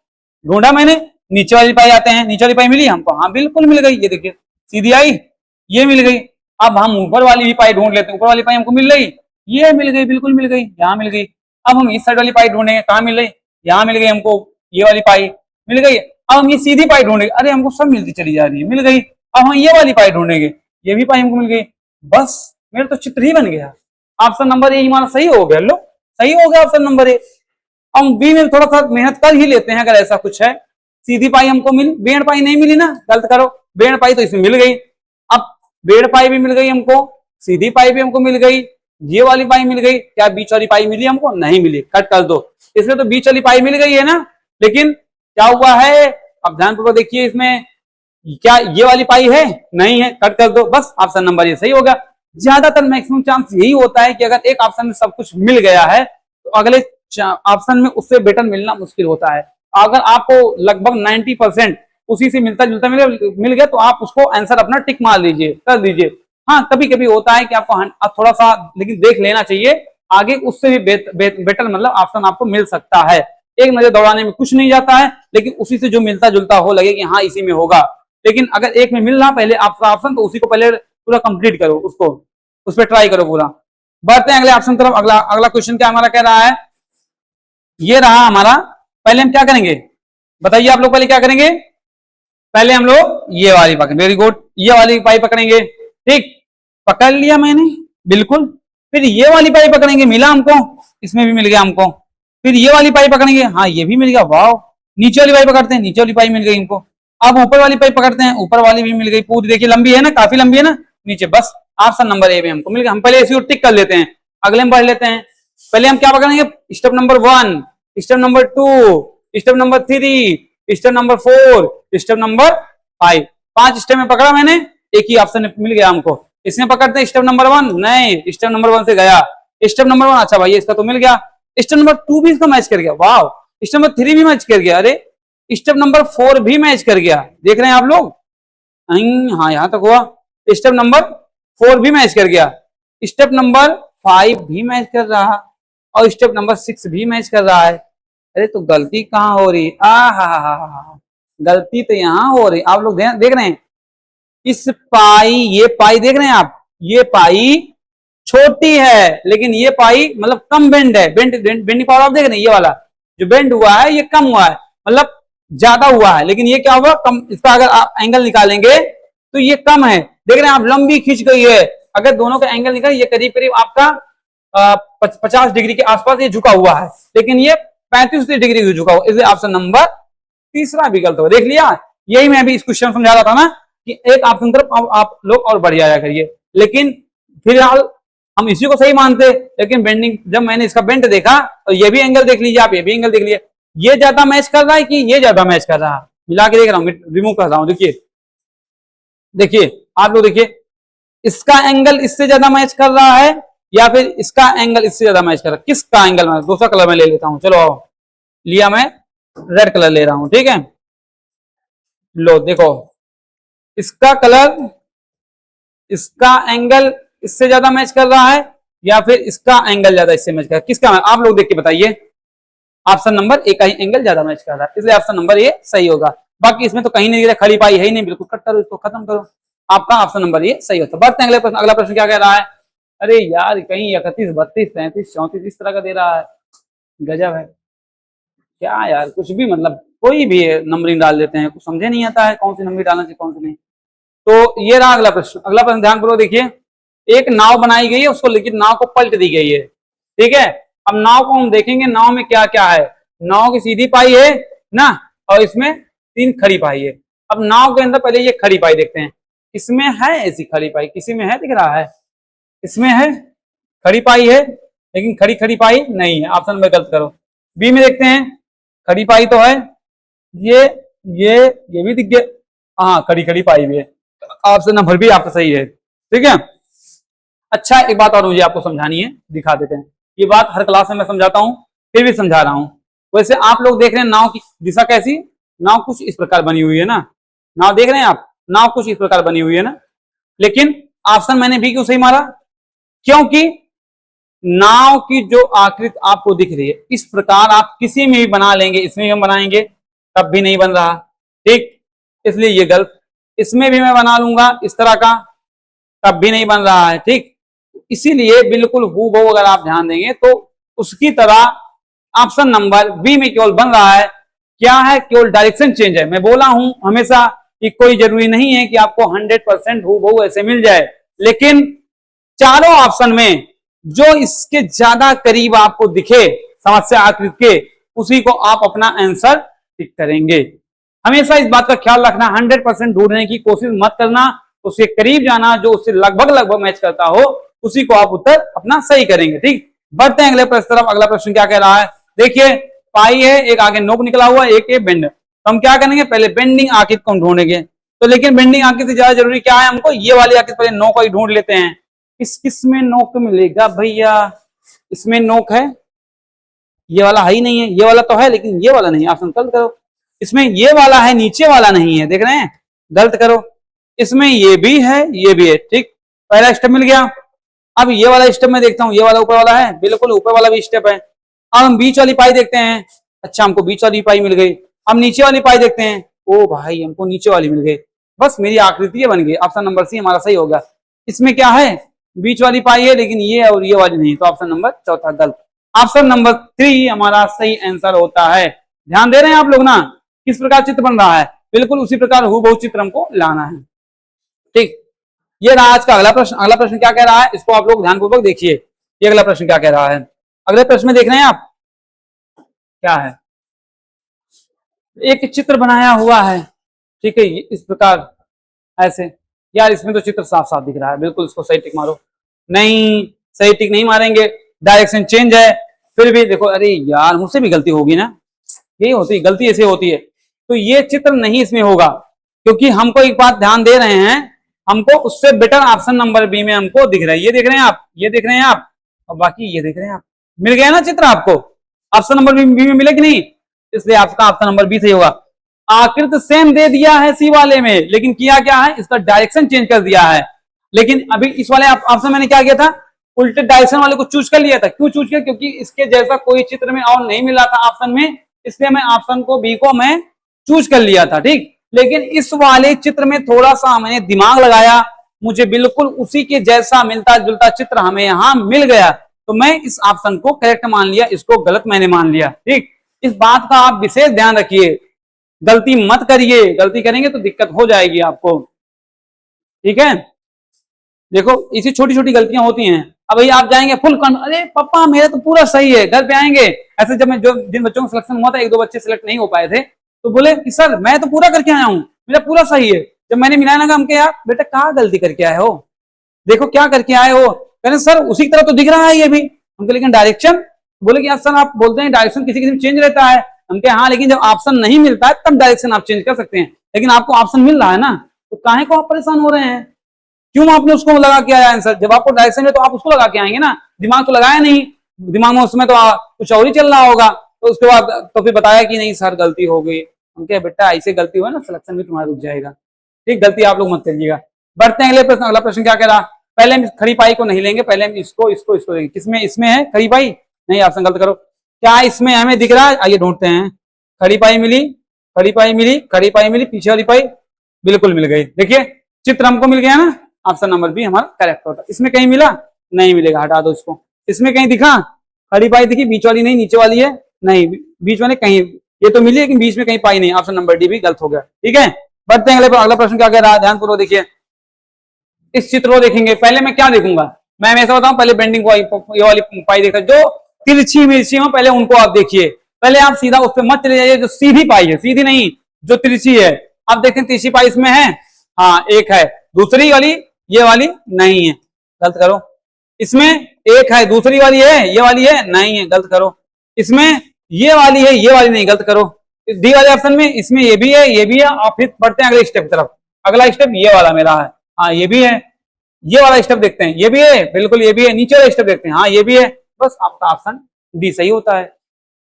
ढूंढा मैंने, नीचे वाली पाई आते हैं, नीचे वाली पाई मिली हमको, हाँ बिल्कुल मिल गई, ये देखिए सीधी आई, ये मिल गई। अब हम ऊपर वाली भी पाई ढूंढ लेते हैं, ऊपर वाली पाई हमको मिल गई, ये मिल गई, बिल्कुल मिल गई, यहाँ मिल गई। अब हम इस साइड वाली पाई ढूंढेंगे, कहाँ मिल रही, यहाँ मिल गई हमको, ये वाली पाई मिल गई। अब हम ये सीधी पाई ढूंढेंगे, अरे हमको सब मिलती चली जा रही है, मिल गई। अब हम ये वाली पाई ढूंढेंगे, ये भी पाई हमको मिल गई, बस मेरा तो चित्र ही बन गया। ऑप्शन नंबर ए हमारा सही हो गया, लो सही हो गया ऑप्शन नंबर ए। हम बी में थोड़ा सा मेहनत कर ही लेते हैं, अगर ऐसा कुछ है। सीधी पाई हमको मिली, बेड़ पाई नहीं मिली ना, गलत करो, बेड़ पाई तो इसमें मिल गई। अब बेड़ पाई भी मिल गई हमको, सीधी पाई भी हमको मिल गई, ये वाली पाई मिल गई, क्या बीच वाली पाई मिली हमको, नहीं मिली, कट कर दो। इसमें तो बीच वाली पाई मिल गई है ना, लेकिन क्या हुआ है, अब ध्यानपूर्वक देखिए, इसमें क्या ये वाली पाई है, नहीं है, कट कर दो, बस ऑप्शन नंबर ये सही होगा। ज्यादातर मैक्सिमम चांस यही होता है कि अगर एक ऑप्शन में सब कुछ मिल गया है तो अगले ऑप्शन में उससे बेटर मिलना मुश्किल होता है। अगर आपको लगभग 90% उसी से मिलता जुलता मिल गया तो आप उसको आंसर अपना टिक मार लीजिए, कर दीजिए। हाँ, कभी कभी होता है कि आपको थोड़ा सा लेकिन देख लेना चाहिए, आगे उससे भी बेटर मतलब ऑप्शन आपको मिल सकता है। एक नजर दौड़ाने में कुछ नहीं जाता है, लेकिन उसी से जो मिलता जुलता हो लगे कि हाँ इसी में होगा। लेकिन अगर एक में मिल रहा पहले आपका ऑप्शन, तो उसी को पहले पूरा कंप्लीट करो, उसको उस पर ट्राई करो पूरा। बढ़ते हैं अगले ऑप्शन तरफ। अगला क्वेश्चन क्या हमारा कह रहा है, ये रहा हमारा। पहले हम क्या करेंगे बताइए आप लोग, पहले क्या करेंगे, पहले हम लोग ये वाली पकड़ेंगे, वेरी गुड, ये वाली पाई पकड़ेंगे, ठीक, पकड़ लिया मैंने, बिल्कुल। फिर ये वाली पाई पकड़ेंगे, मिला हमको, इसमें भी मिल गया हमको। फिर ये वाली पाई पकड़ेंगे, हाँ ये भी मिल गया, वाह। नीचे वाली पाई पकड़ते हैं, नीचे वाली पाई मिल गई हमको। अब ऊपर वाली पाई पकड़ते हैं, ऊपर वाली भी मिल गई, पूरी देखिए लंबी है ना, काफी लंबी है ना, नीचे, बस ऑप्शन नंबर ए में हमको मिल गया। हम पहले इसी को टिक कर लेते हैं, अगले में बढ़ लेते हैं। पहले हम क्या पकड़ेंगे, step number 1, step number 2, step number 3, step number 4, step number 5। 5 step में पकड़ा मैंने, एक ही ऑप्शन मिल गया हमको। इसमें पकड़ते हैं स्टेप नंबर 1, नहीं स्टेप नंबर 1 से गया, स्टेप नंबर 1, अच्छा भाई इसका तो मिल गया। स्टेप नंबर 2 भी इसका मैच कर गया, वाह। स्टेप नंबर 3 भी मैच कर गया, अरे स्टेप नंबर 4 भी मैच कर गया, देख रहे हैं आप लोग। हाँ यहां तक हुआ। स्टेप नंबर 4 भी मैच कर गया, स्टेप नंबर 5 भी मैच कर रहा, और स्टेप नंबर 6 भी मैच कर रहा है। अरे तो गलती कहाँ हो रही? हा, गलती तो यहाँ हो रही। आप लोग देख रहे हैं इस पाई, ये पाई देख रहे हैं आप, ये पाई छोटी है, लेकिन ये पाई मतलब कम बेंड है। बेंडिंग पावर आप देख रहे हैं, ये वाला जो बेंड हुआ है ये कम हुआ है, मतलब ज्यादा हुआ है, लेकिन ये क्या हुआ? कम। इसका अगर आप एंगल निकालेंगे तो ये कम है। देख रहे हैं आप, लंबी खींच गई है। अगर दोनों का एंगल निकाले, ये करीब करीब आपका 50 डिग्री के आसपास ये झुका हुआ है, लेकिन ये 35 डिग्री से झुका हुआ, इसलिए ऑप्शन नंबर तीसरा भी गलत हो। देख लिया, यही मैं भी इस क्वेश्चन समझा रहा था ना कि एक ऑप्शन तरफ आप लोग और बढ़ जाया करिए, लेकिन फिलहाल हम इसी को सही मानते। लेकिन बेंडिंग, जब मैंने इसका बेंड देखा तो ये भी एंगल देख लीजिए आप, ये भी एंगल देख लीजिए, ये ज्यादा मैच कर रहा है कि ये ज्यादा मैच कर रहा है? मिला के देख रहा हूं, रिमूव कर रहा हूं। देखिए देखिए आप लोग देखिए, इसका एंगल इससे ज्यादा मैच कर रहा है या फिर इसका एंगल इससे ज्यादा मैच कर रहा है? किसका एंगल? मैं दूसरा कलर में ले लेता हूं। चलो लिया, मैं रेड कलर ले रहा हूं, ठीक है। लो देखो, इसका कलर, इसका एंगल इससे ज्यादा मैच कर रहा है या फिर इसका एंगल ज्यादा इससे मैच कर रहा है? किसका? आप लोग देख के बताइए। ऑप्शन नंबर ए का ही एंगल ज्यादा मैच कर रहा है, इसलिए ऑप्शन नंबर ए सही होगा। बाकी इसमें तो कहीं नहीं खड़ी पाई है ही नहीं, बिल्कुल कट करो इसको, खत्म करो। आपका ऑप्शन नंबर ये सही होता है। बढ़ते हैं अगले प्रश्न। अगला प्रश्न क्या कह रहा है? अरे यार, कहीं 31, 32, 33, 34 इस तरह का दे रहा है। गजब है क्या यार, कुछ भी मतलब कोई भी नंबरिंग डाल देते हैं, कुछ समझे नहीं आता है कौन सी नंबरिंग डालना चाहिए कौन सी नहीं। तो ये रहा अगला प्रश्न। अगला प्रश्न ध्यान पूर्वक देखिए। एक नाव बनाई गई है, उसको लेकिन नाव को पलट दी गई है, ठीक है। अब नाव को हम देखेंगे, नाव में क्या क्या है। नाव की सीधी पाई है ना, और इसमें 3 खड़ी पाई है। अब नाव के अंदर पहले ये खड़ी पाई देखते हैं, इसमें है ऐसी खड़ी पाई? किसी में है? दिख रहा है? इसमें है खड़ी पाई है, लेकिन खड़ी खड़ी पाई नहीं है। ऑप्शन में गलत करो। बी में देखते हैं, खड़ी पाई तो है, ये ये भी दिख गया, हाँ खड़ी खड़ी पाई भी है। ऑप्शन नंबर भी आपका सही है, ठीक है। अच्छा, एक बात और मुझे आपको समझानी है, दिखा देते हैं। ये बात हर क्लास में मैं समझाता हूँ, फिर भी समझा रहा हूँ। वैसे आप लोग देख रहे हैं नाव की दिशा कैसी? नाव कुछ इस प्रकार बनी हुई है ना, नाव देख रहे हैं आप, नाव कुछ इस प्रकार बनी हुई है ना, लेकिन ऑप्शन मैंने बी क्यों सही मारा? क्योंकि नाव की जो आकृति आपको दिख रही है इस प्रकार आप किसी में भी बना लेंगे, इसमें भी हम बनाएंगे तब भी नहीं बन रहा, ठीक, इसलिए ये गलत। इसमें भी मैं बना लूंगा इस तरह का, तब भी नहीं बन रहा है, ठीक। इसीलिए बिल्कुल हूबहू अगर आप ध्यान देंगे तो उसकी तरह ऑप्शन नंबर बी में केवल बन रहा है। क्या है? केवल डायरेक्शन चेंज है। मैं बोला हूं हमेशा कि कोई जरूरी नहीं है कि आपको 100% हूबहू ऐसे मिल जाए, लेकिन चारों ऑप्शन में जो इसके ज्यादा करीब आपको दिखे समस्या आकृति के, उसी को आप अपना आंसर टिक करेंगे। हमेशा इस बात का ख्याल रखना, 100% ढूंढने की कोशिश मत करना, उसके करीब जाना, जो उससे लगभग लगभग मैच करता हो उसी को आप उत्तर अपना सही करेंगे, ठीक। बढ़ते हैं अगले प्रश्न तरफ। अगला प्रश्न क्या कह रहा है? देखिए, पाई है, एक आगे नोक निकला हुआ है, एक बेंड। तो हम क्या करेंगे? पहले बेंडिंग आकृति को हम ढूंढेंगे। तो लेकिन बेंडिंग आकृति से ज्यादा जरूरी क्या है हमको? ये वाली आकृति पहले नोक ही ढूंढ लेते हैं। किस में नोक मिलेगा भैया? इसमें नोक है, ये वाला है ही नहीं है, ये वाला तो है लेकिन ये वाला नहीं है। ऑप्शन गलत करो। इसमें ये वाला है, नीचे वाला नहीं है, देख रहे हैं, गलत करो। इसमें ये भी है, ये भी है, ठीक, पहला स्टेप मिल गया। अब ये वाला स्टेप में देखता हूँ, ये वाला ऊपर वाला है, बिल्कुल ऊपर वाला भी स्टेप है। अब हम बीच वाली पाई देखते हैं। अच्छा, हमको बीच वाली पाई मिल गई। अब नीचे वाली पाई देखते हैं। ओ भाई, हमको नीचे वाली मिल गई, बस मेरी आकृति बन गई। ऑप्शन नंबर सी हमारा सही होगा। इसमें क्या है? बीच वाली पाई है, लेकिन ये और ये वाली नहीं, तो ऑप्शन नंबर चौथा गलत। ऑप्शन नंबर 3 हमारा सही आंसर होता है। ध्यान दे रहे हैं आप लोग ना, किस प्रकार चित्र बन रहा है? बिल्कुल उसी प्रकार हूबहू चित्र हमको लाना है, ठीक। ये रहा आज का अगला प्रश्न। अगला प्रश्न क्या कह रहा है, इसको आप लोग ध्यानपूर्वक देखिए। ये अगला प्रश्न क्या कह रहा है? अगले प्रश्न में देख रहे हैं आप, क्या है? एक चित्र बनाया हुआ है, ठीक है, इस प्रकार ऐसे। यार इसमें तो चित्र साफ साफ दिख रहा है, बिल्कुल इसको सही टिक मारो। नहीं, सही टिक नहीं मारेंगे, डायरेक्शन चेंज है। फिर भी देखो, अरे यार मुझसे भी गलती होगी ना, यही होती है, गलती ऐसे होती है। तो ये चित्र नहीं इसमें होगा, क्योंकि हमको एक बात ध्यान दे रहे हैं, हमको उससे बेटर ऑप्शन नंबर बी में हमको दिख रहा है। ये देख रहे हैं आप, ये देख रहे हैं आप, और बाकी ये देख रहे हैं आप। मिल गया ना चित्र आपको? ऑप्शन नंबर बी में मिले कि नहीं? इसलिए आपका ऑप्शन नंबर बी सही होगा। आकृति सेम दे दिया है सी वाले में, लेकिन किया क्या है, इसका डायरेक्शन चेंज कर दिया है। लेकिन अभी इस वाले ऑप्शन मैंने क्या किया था, उल्टे डायरेक्शन वाले को चूज कर लिया था। क्यों चूज किया, क्योंकि इसके जैसा कोई चित्र में और नहीं मिला था ऑप्शन में, इसलिए मैं ऑप्शन को बी को मैं चूज कर लिया था। ठीक, लेकिन इस वाले चित्र में थोड़ा सा मैंने दिमाग लगाया, मुझे बिल्कुल उसी के जैसा मिलता जुलता चित्र हमें यहां मिल गया, तो मैं इस ऑप्शन को करेक्ट मान लिया, इसको गलत मैंने मान लिया। ठीक, इस बात का आप विशेष ध्यान रखिए, गलती मत करिए, गलती करेंगे तो दिक्कत हो जाएगी आपको। ठीक है, देखो इसी छोटी छोटी गलतियां होती हैं। अब भाई आप जाएंगे फुल अरे पापा मेरा तो पूरा सही है, घर पे आएंगे ऐसे, जब मैं जो जिन बच्चों का सिलेक्शन हुआ था, एक दो बच्चे सिलेक्ट नहीं हो पाए थे, तो बोले कि सर मैं तो पूरा करके आया हूँ, मेरा पूरा सही है। जब मैंने मिलाया ना, हम कहा यार बेटा कहाँ गलती करके आए हो, देखो क्या करके आए हो। कहने सर उसी की तरह तो दिख रहा है ये भी। हम कहे लेकिन डायरेक्शन, बोले कि यार सर आप बोलते हैं डायरेक्शन किसी किसी में चेंज रहता है। हम कहे हाँ, लेकिन जब ऑप्शन नहीं मिलता है तब डायरेक्शन आप चेंज कर सकते हैं, लेकिन आपको ऑप्शन मिल रहा है ना, तो काहे को आप परेशान हो रहे हैं, क्यों आपने उसको लगा के आया आंसर। जब आपको डायरेक्शन में तो आप उसको लगा के आएंगे ना, दिमाग तो लगाया नहीं, दिमाग में उसमें तो कुछ और ही चल रहा होगा। तो उसके बाद तो फिर बताया कि नहीं सर गलती हो गई। हम कहे बेटा ऐसे गलती हुआ ना सिलेक्शन भी तुम्हारा रुक जाएगा। ठीक, गलती आप लोग मत करिएगा। बढ़ते हैं अगले प्रश्न। अगला प्रश्न क्या कह रहा, पहले हम खड़ी पाई को नहीं लेंगे, पहले हम इसको इसको इसको लेंगे। किसमें, इसमें है खड़ी पाई, नहीं ऑप्शन गलत करो। क्या इसमें हमें दिख रहा है, आइए ढूंढते हैं। खड़ी पाई मिली, खड़ी पाई मिली, खड़ी पाई मिली, पीछे वाली पाई बिल्कुल मिल गई। देखिए चित्र हमको मिल गया ना, ऑप्शन नंबर बी हमारा करेक्ट होता है। इसमें कहीं मिला, नहीं मिलेगा, हटा दो इसको। इसमें कहीं दिखा, खड़ी पाई दिखी, बीच वाली नहीं, नीचे वाली है, नहीं बीच वाले कहीं, ये तो मिली लेकिन बीच में कहीं पाई नहीं, ऑप्शन नंबर डी भी गलत हो गया। ठीक है, बढ़ते हैं अगला प्रश्न क्या कह रहा है, ध्यानपूर्वक देखिए। इस चित्र को देखेंगे, पहले मैं क्या देखूंगा, मैं ऐसा बताऊं, पहले बेंडिंग ये वाली पाई देखा, जो तिरछी मिर्ची हो पहले उनको आप देखिए। पहले आप सीधा उस पर मत चले जाइए, जो सीधी पाई है, सीधी नहीं जो तिरछी है। आप देखते हैं तिरछी पाई इसमें है, हाँ एक है, दूसरी वाली ये वाली नहीं है, गलत करो। इसमें एक है, दूसरी वाली है, ये वाली है, नहीं है, गलत करो। इसमें ये वाली है, ये वाली नहीं, गलत करो। डी वाले ऑप्शन में इसमें ये भी है, ये भी है। और फिर बढ़ते हैं अगले स्टेप की तरफ। अगला स्टेप ये वाला मेरा है, हाँ ये भी है। ये वाला स्टेप देखते हैं, ये भी है, बिल्कुल ये भी है। नीचे वाला स्टेप देखते हैं, हाँ ये भी है। बस आपका ऑप्शन डी सही होता है।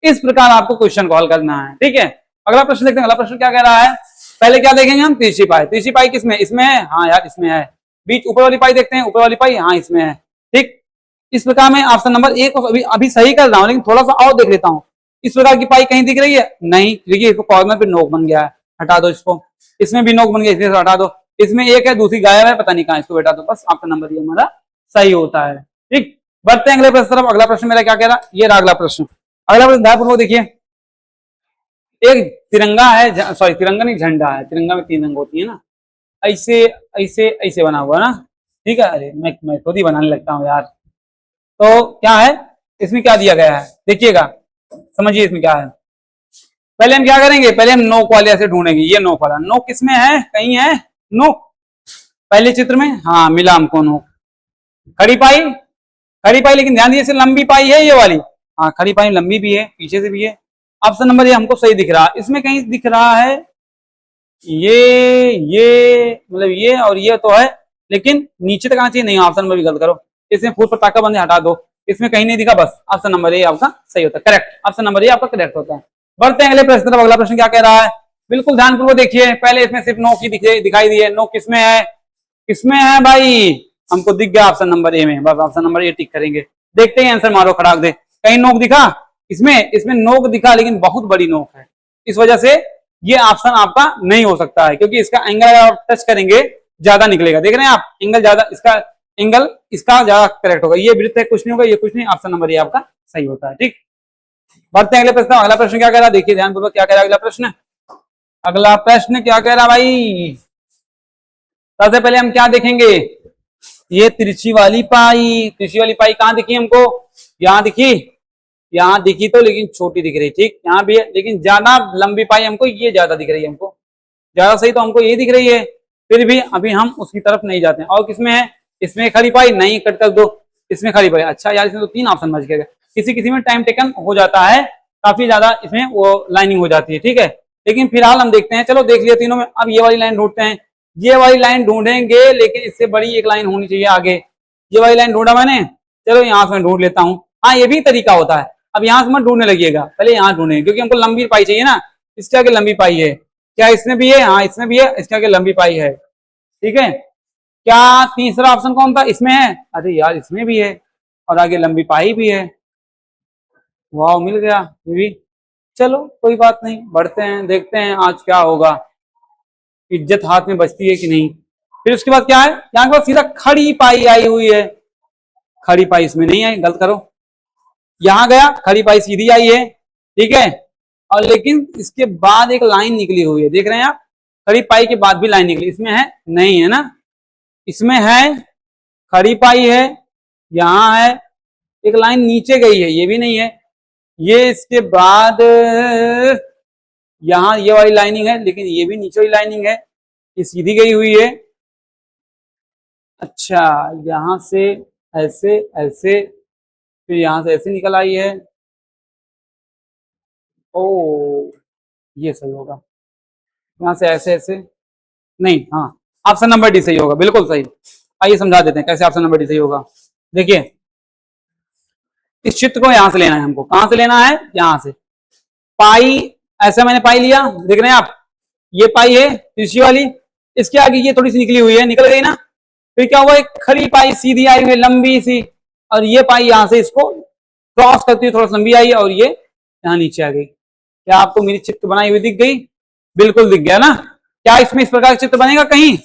इस प्रकार आपको क्वेश्चन को हल करना है। ठीक है, अगला प्रश्न देखते हैं। अगला प्रश्न क्या कह रहा है, पहले क्या देखेंगे हम, तिरछी पाई। तिरछी पाई किसमें, इसमें है, हाँ यार इसमें है। बीच ऊपर वाली पाई देखते हैं, ऊपर वाली पाई हाँ इसमें है। ठीक, इस प्रकार मैं ऑप्शन नंबर ए को अभी सही कर रहा हूं, लेकिन थोड़ा सा और देख लेता हूं। इस प्रकार की पाई कहीं दिख रही है, नहीं, देखिए इसको कॉर्नर पे नोक बन गया है, हटा दो इसको। इसमें भी नोक बन गया, इसलिए हटा दो। इसमें एक है, दूसरी गायब है, पता नहीं कहां, इसको हटा दो। बस आपका नंबर ये हमारा सही होता है। ठीक, बढ़ते हैं अगले प्रश्न तरफ। अगला प्रश्न मेरा क्या कह रहा, ये रहा अगला प्रश्न। अगला प्रश्न ध्यानपूर्वक देखिए। एक तिरंगा है, सॉरी तिरंगा नहीं, झंडा है। तिरंगा में 3 रंग होती है ना, ऐसे ऐसे ऐसे बना हुआ ना। ठीक है, अरे मैं खुद ही बनाने लगता हूँ यार। तो क्या है, इसमें क्या दिया गया है, देखिएगा, समझिए इसमें क्या है। पहले हम क्या करेंगे, पहले हम नोक वाले ऐसे ढूंढेंगे। ये नोक वाला, नोक किसमें है, कहीं है नोक पहले चित्र में, हाँ मिला हमको नोक। खड़ी पाई, खड़ी पाई, लेकिन ध्यान दीजिए लंबी पाई है ये वाली, हाँ खड़ी पाई लंबी भी है, पीछे से भी है। ऑप्शन नंबर ये हमको सही दिख रहा है। इसमें कहीं दिख रहा है ये मतलब ये और ये तो है, लेकिन नीचे तक आना चाहिए, नहीं ऑप्शन नंबर भी गलत करो। इसमें फूट पर ताका बंदे हटा दो, इसमें कहीं नहीं दिखा, बस ऑप्शन नंबर ए आपका सही होता है, करेक्ट। ऑप्शन नंबर ए आपका करेक्ट होता है। बढ़ते हैं अगले प्रश्न तरफ। अगला प्रश्न क्या कह रहा है, बिल्कुल ध्यानपूर्वक देखिए। पहले इसमें सिर्फ नोक ही दिखाई दी है, नोक किसमें है, किसमें है भाई, हमको दिख गया ऑप्शन नंबर ए में, बस ऑप्शन नंबर ए टिक करेंगे। देखते हैं आंसर, मारो खड़ाक दे। कहीं नोक दिखा, इसमें नोक दिखा, लेकिन बहुत बड़ी नोक है, इस वजह से ये ऑप्शन आपका नहीं हो सकता है, क्योंकि इसका एंगल अगर आप टच करेंगे ज्यादा निकलेगा। देख रहे हैं आप, एंगल ज्यादा, इसका एंगल इसका ज्यादा करेक्ट होगा। ये वृत्त है, कुछ नहीं होगा, ये कुछ नहीं, ऑप्शन नंबर ये आपका सही होता है। ठीक, बढ़ते हैं अगले प्रश्न। अगला प्रश्न क्या कह रहा है, देखिए ध्यानपूर्वक क्या कह रहा है अगला प्रश्न। अगला प्रश्न क्या कह रहा भाई, सबसे पहले हम क्या देखेंगे, ये तिरछी वाली पाई। तिरछी वाली पाई कहाँ दिखी हमको, यहाँ दिखी, यहाँ दिखी तो, लेकिन छोटी दिख रही। ठीक, यहाँ भी है, लेकिन ज्यादा लंबी पाई हमको ये ज्यादा दिख रही है, हमको ज्यादा सही तो हमको ये दिख रही है। फिर भी अभी हम उसकी तरफ नहीं जाते हैं। और किसमें है, इसमें खड़ी पाई, नहीं कट कर दो। इसमें खड़ी पाई, अच्छा यार इसमें तो 3 ऑप्शन बच गए। किसी किसी में टाइम टेकन हो जाता है, काफी ज्यादा इसमें वो लाइनिंग हो जाती है। ठीक है, लेकिन फिलहाल हम देखते हैं, चलो देख लिया तीनों में। अब ये वाली लाइन ढूंढते हैं, ये वाली लाइन ढूंढेंगे, लेकिन इससे बड़ी एक लाइन होनी चाहिए आगे। ये वाली लाइन ढूंढा मैंने, चलो यहाँ से मैं ढूंढ लेता हूँ। हाँ ये भी तरीका होता है। अब यहाँ से मत ढूंढने लगिएगा, पहले यहाँ ढूंढेंगे, क्योंकि हमको लंबी पाई चाहिए ना, इसके आगे लंबी पाई है। क्या इसमें भी है? हाँ इसमें भी है, इसके आगे लंबी पाई है। ठीक है, क्या तीसरा ऑप्शन कौन था? इसमें है, अरे यार इसमें भी है और आगे लंबी पाई भी है। वाह, मिल गया ये भी। चलो कोई बात नहीं, बढ़ते हैं, देखते हैं आज क्या होगा, इज्जत हाथ में बचती है कि नहीं। फिर उसके बाद क्या है, यहाँ के बाद सीधा खड़ी पाई आई हुई है। खड़ी पाई इसमें नहीं आई, गलत करो। यहां गया, खड़ी पाई सीधी आई है, ठीक है। और लेकिन इसके बाद एक लाइन निकली हुई है, देख रहे हैं आप, खड़ी पाई के बाद भी लाइन निकली, इसमें है नहीं, है ना? इसमें है, खड़ी पाई है, यहां है, एक लाइन नीचे गई है, ये भी नहीं है। ये इसके बाद यहाँ ये वाली लाइनिंग है, लेकिन ये भी नीचे वाली लाइनिंग है, ये सीधी गई हुई है। अच्छा, यहां से ऐसे ऐसे, फिर यहां से ऐसे निकल आई है। ओ, ये सही होगा, यहां से ऐसे ऐसे नहीं, हाँ ऑप्शन नंबर डी सही होगा, बिल्कुल सही। आइए समझा देते हैं कैसे ऑप्शन नंबर डी सही होगा। देखिए, इस चित्र को यहां से लेना है हमको, कहां से लेना है? यहां से। पाई, ऐसे मैंने पाई लिया, देख रहे हैं आप, ये पाई है तीसरी वाली, इसके आगे ये थोड़ी सी निकली हुई है, निकल गई ना। फिर क्या हुआ, एक खड़ी पाई सीधी आई हुई है लंबी सी, और ये पाई यहां से इसको क्रॉस करती हुई थोड़ा सा लंबी आई है, और ये यहाँ नीचे आ गई। क्या आपको मेरी चित्र बनाई हुई दिख गई? बिल्कुल दिख गया ना। क्या इसमें इस प्रकार का चित्र बनेगा कहीं?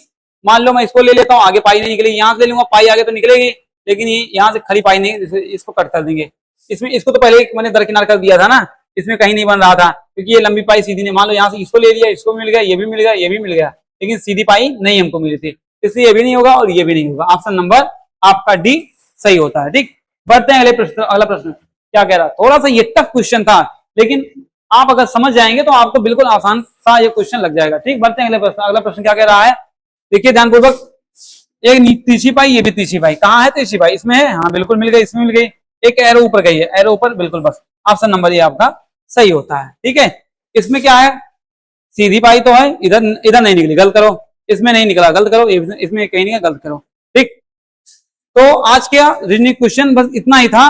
मान लो मैं इसको ले लेता हूँ, आगे पाई नहीं निकलेगी, यहां से ले लूंगा, पाई आगे तो निकलेगी, लेकिन ये यहाँ से खड़ी पाई नहीं, इसको कट कर देंगे। इसमें इसको तो पहले मैंने दरकिनार कर दिया था ना, इसमें कहीं नहीं बन रहा था, क्योंकि ये लंबी पाई सीधी नहीं। मान लो यहाँ से इसको ले लिया, इसको भी मिल गया, ये भी मिल गया, ये भी मिल गया, लेकिन सीधी पाई नहीं हमको मिली थी, इसलिए ये भी नहीं होगा और ये भी नहीं होगा। ऑप्शन नंबर आपका डी सही होता है। ठीक, बढ़ते हैं अगले प्रश्न। अगला प्रश्न क्या कह रहा, थोड़ा सा ये टफ क्वेश्चन था, लेकिन आप अगर समझ जाएंगे तो आपको बिल्कुल आसान सा ये क्वेश्चन लग जाएगा। ठीक, बढ़ते हैं अगले प्रश्न। अगला प्रश्न क्या कह रहा है, देखिए ध्यानपूर्वक। एक तीसरी पाई, ये भी तीसरी पाई, कहाँ है तीसरी पाई? इसमें है, हाँ बिल्कुल मिल गई, इसमें मिल गई, एक एरो ऊपर गई है, एरो ऊपर, बिल्कुल बस ऑप्शन नंबर ये आपका सही होता है। ठीक है, इसमें क्या है, सीधी पाई तो है, इधर इधर नहीं निकली, गलत करो। इसमें नहीं निकला, गलत करो। इसमें कहीं नहीं, गलत करो। ठीक, तो आज का रीजनिंग क्वेश्चन बस इतना ही था।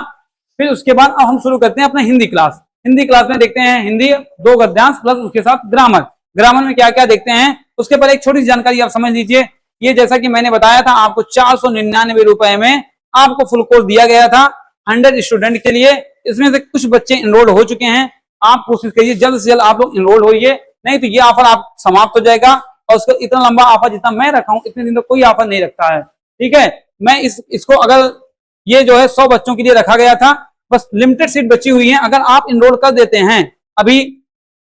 फिर उसके बाद अब हम शुरू करते हैं अपना हिंदी क्लास। हिंदी क्लास में देखते हैं हिंदी 2 गद्यांश प्लस उसके साथ ग्रामर। ग्रामर में क्या क्या देखते हैं उसके पर एक छोटी सी जानकारी आप समझ लीजिए। ये जैसा कि मैंने बताया था आपको 499 रुपए में आपको फुल कोर्स दिया गया था 100 स्टूडेंट के लिए। इसमें से कुछ बच्चे इनरोल हो चुके हैं। आप कोशिश करिए जल्द से जल्द आप लोग इनरोल होइए, नहीं तो ये ऑफर आप समाप्त हो जाएगा। और उसका इतना लंबा ऑफर जितना मैं रखा हूं इतने दिन तो कोई ऑफर नहीं रखता है। ठीक है, मैं इसको अगर ये जो है 100 बच्चों के लिए रखा गया था, बस लिमिटेड सीट बची हुई है। अगर आप इनरोल कर देते हैं अभी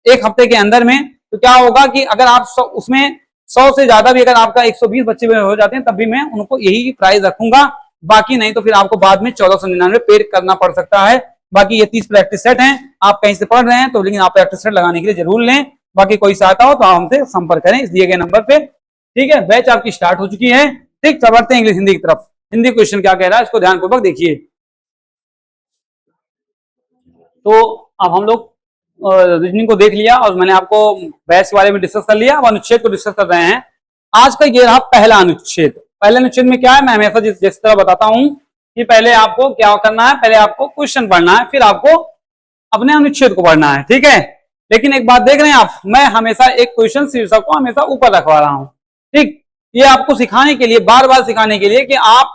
1 हफ्ते के अंदर में, तो क्या होगा कि अगर आप उसमें 100 से ज्यादा भी, अगर आपका 120 बच्चे हो जाते हैं, तब भी मैं उनको यही प्राइस रखूंगा। बाकी नहीं तो फिर आपको बाद में 1499 पे करना पड़ सकता है। बाकी ये 30 प्रैक्टिस सेट हैं, आप कहीं से पढ़ रहे हैं तो, लेकिन आप प्रैक्टिस सेट लगाने के लिए जरूर लें। बाकी कोई सहायता हो तो आप हमसे संपर्क करें इस दिए गए नंबर पे। ठीक है, बैच आपकी स्टार्ट हो चुकी है। ठीक, बढ़ते हैं इंग्लिश हिंदी की तरफ। हिंदी क्वेश्चन क्या कह रहा है इसको ध्यानपूर्वक देखिए। तो अब हम लोग रीजनिंग को देख लिया और मैंने आपको बैच के बारे में डिस्कस कर लिया। अब अनुच्छेद को डिस्कस कर रहे हैं। आज का ये रहा पहला अनुच्छेद। पहले अनुच्छेद में क्या है, मैं हमेशा जिस तरह बताता हूं कि पहले आपको क्या करना है, पहले आपको क्वेश्चन पढ़ना है, फिर आपको अपने अनुच्छेद को पढ़ना है। ठीक है, लेकिन एक बात देख रहे हैं आप, मैं हमेशा एक क्वेश्चन शीर्षक को हमेशा ऊपर रखवा रहा हूं। ठीक, ये आपको सिखाने के लिए, बार बार सिखाने के लिए कि आप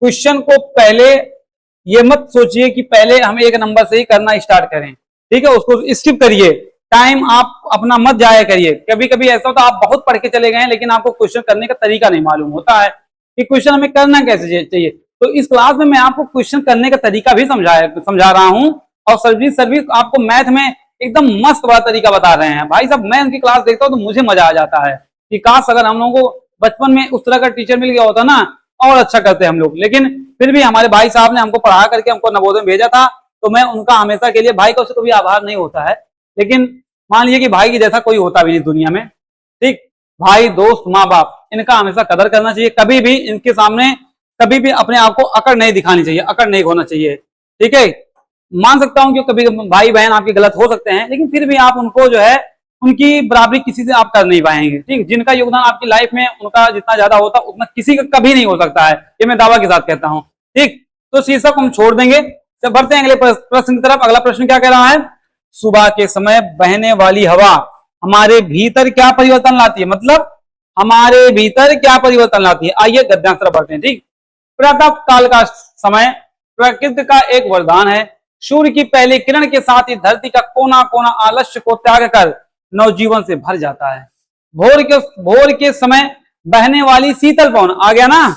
क्वेश्चन को पहले ये मत सोचिए कि पहले हम 1 नंबर से ही करना स्टार्ट करें। ठीक है, उसको स्किप करिए, टाइम आप अपना मत जाया करिए। कभी कभी ऐसा होता है आप बहुत पढ़ के चले गए लेकिन आपको क्वेश्चन करने का तरीका नहीं मालूम होता है कि क्वेश्चन हमें करना कैसे चाहिए। तो इस क्लास में मैं आपको क्वेश्चन करने का तरीका भी समझा रहा हूं। और सर्विस आपको मैथ में एकदम मस्त वाला तरीका बता रहे हैं। भाई साहब, मैं उनकी क्लास देखता हूँ तो मुझे मजा आ जाता है कि काश अगर हम लोगों को बचपन में उस तरह का टीचर मिल गया होता ना, और अच्छा करते हम लोग। लेकिन फिर भी हमारे भाई साहब ने हमको पढ़ा करके हमको नवोदय में भेजा था, तो मैं उनका हमेशा के लिए, भाई का उससे कभी आभार नहीं होता है, लेकिन मान लीजिए कि भाई की जैसा कोई होता भी नहीं दुनिया में। ठीक, भाई, दोस्त, माँ बाप, इनका हमेशा कदर करना चाहिए। कभी भी इनके सामने कभी भी अपने आप को अकड़ नहीं दिखानी चाहिए, अकड़ नहीं होना चाहिए। ठीक है, मान सकता हूं कि कभी भाई बहन आपके गलत हो सकते हैं, लेकिन फिर भी आप उनको जो है उनकी बराबरी किसी से आप कर नहीं पाएंगे। ठीक, जिनका योगदान आपकी लाइफ में उनका जितना ज्यादा होता उतना किसी का कभी नहीं हो सकता है, ये मैं दावा के साथ कहता हूं। ठीक, तो शीर्षक हम छोड़ देंगे, जब बढ़ते हैं अगले प्रश्न की तरफ। अगला प्रश्न क्या कह रहा है, सुबह के समय बहने वाली हवा हमारे भीतर क्या परिवर्तन लाती है, मतलब हमारे भीतर क्या परिवर्तन लाती है। आइए गद्यांश तरफ बढ़ते हैं। ठीक, प्रातः काल का समय प्रकृति का एक वरदान है। सूर्य की पहली किरण के साथ ही धरती का कोना कोना आलस्य को त्याग कर नवजीवन से भर जाता है। भोर के समय बहने वाली शीतल पवन आ गया ना,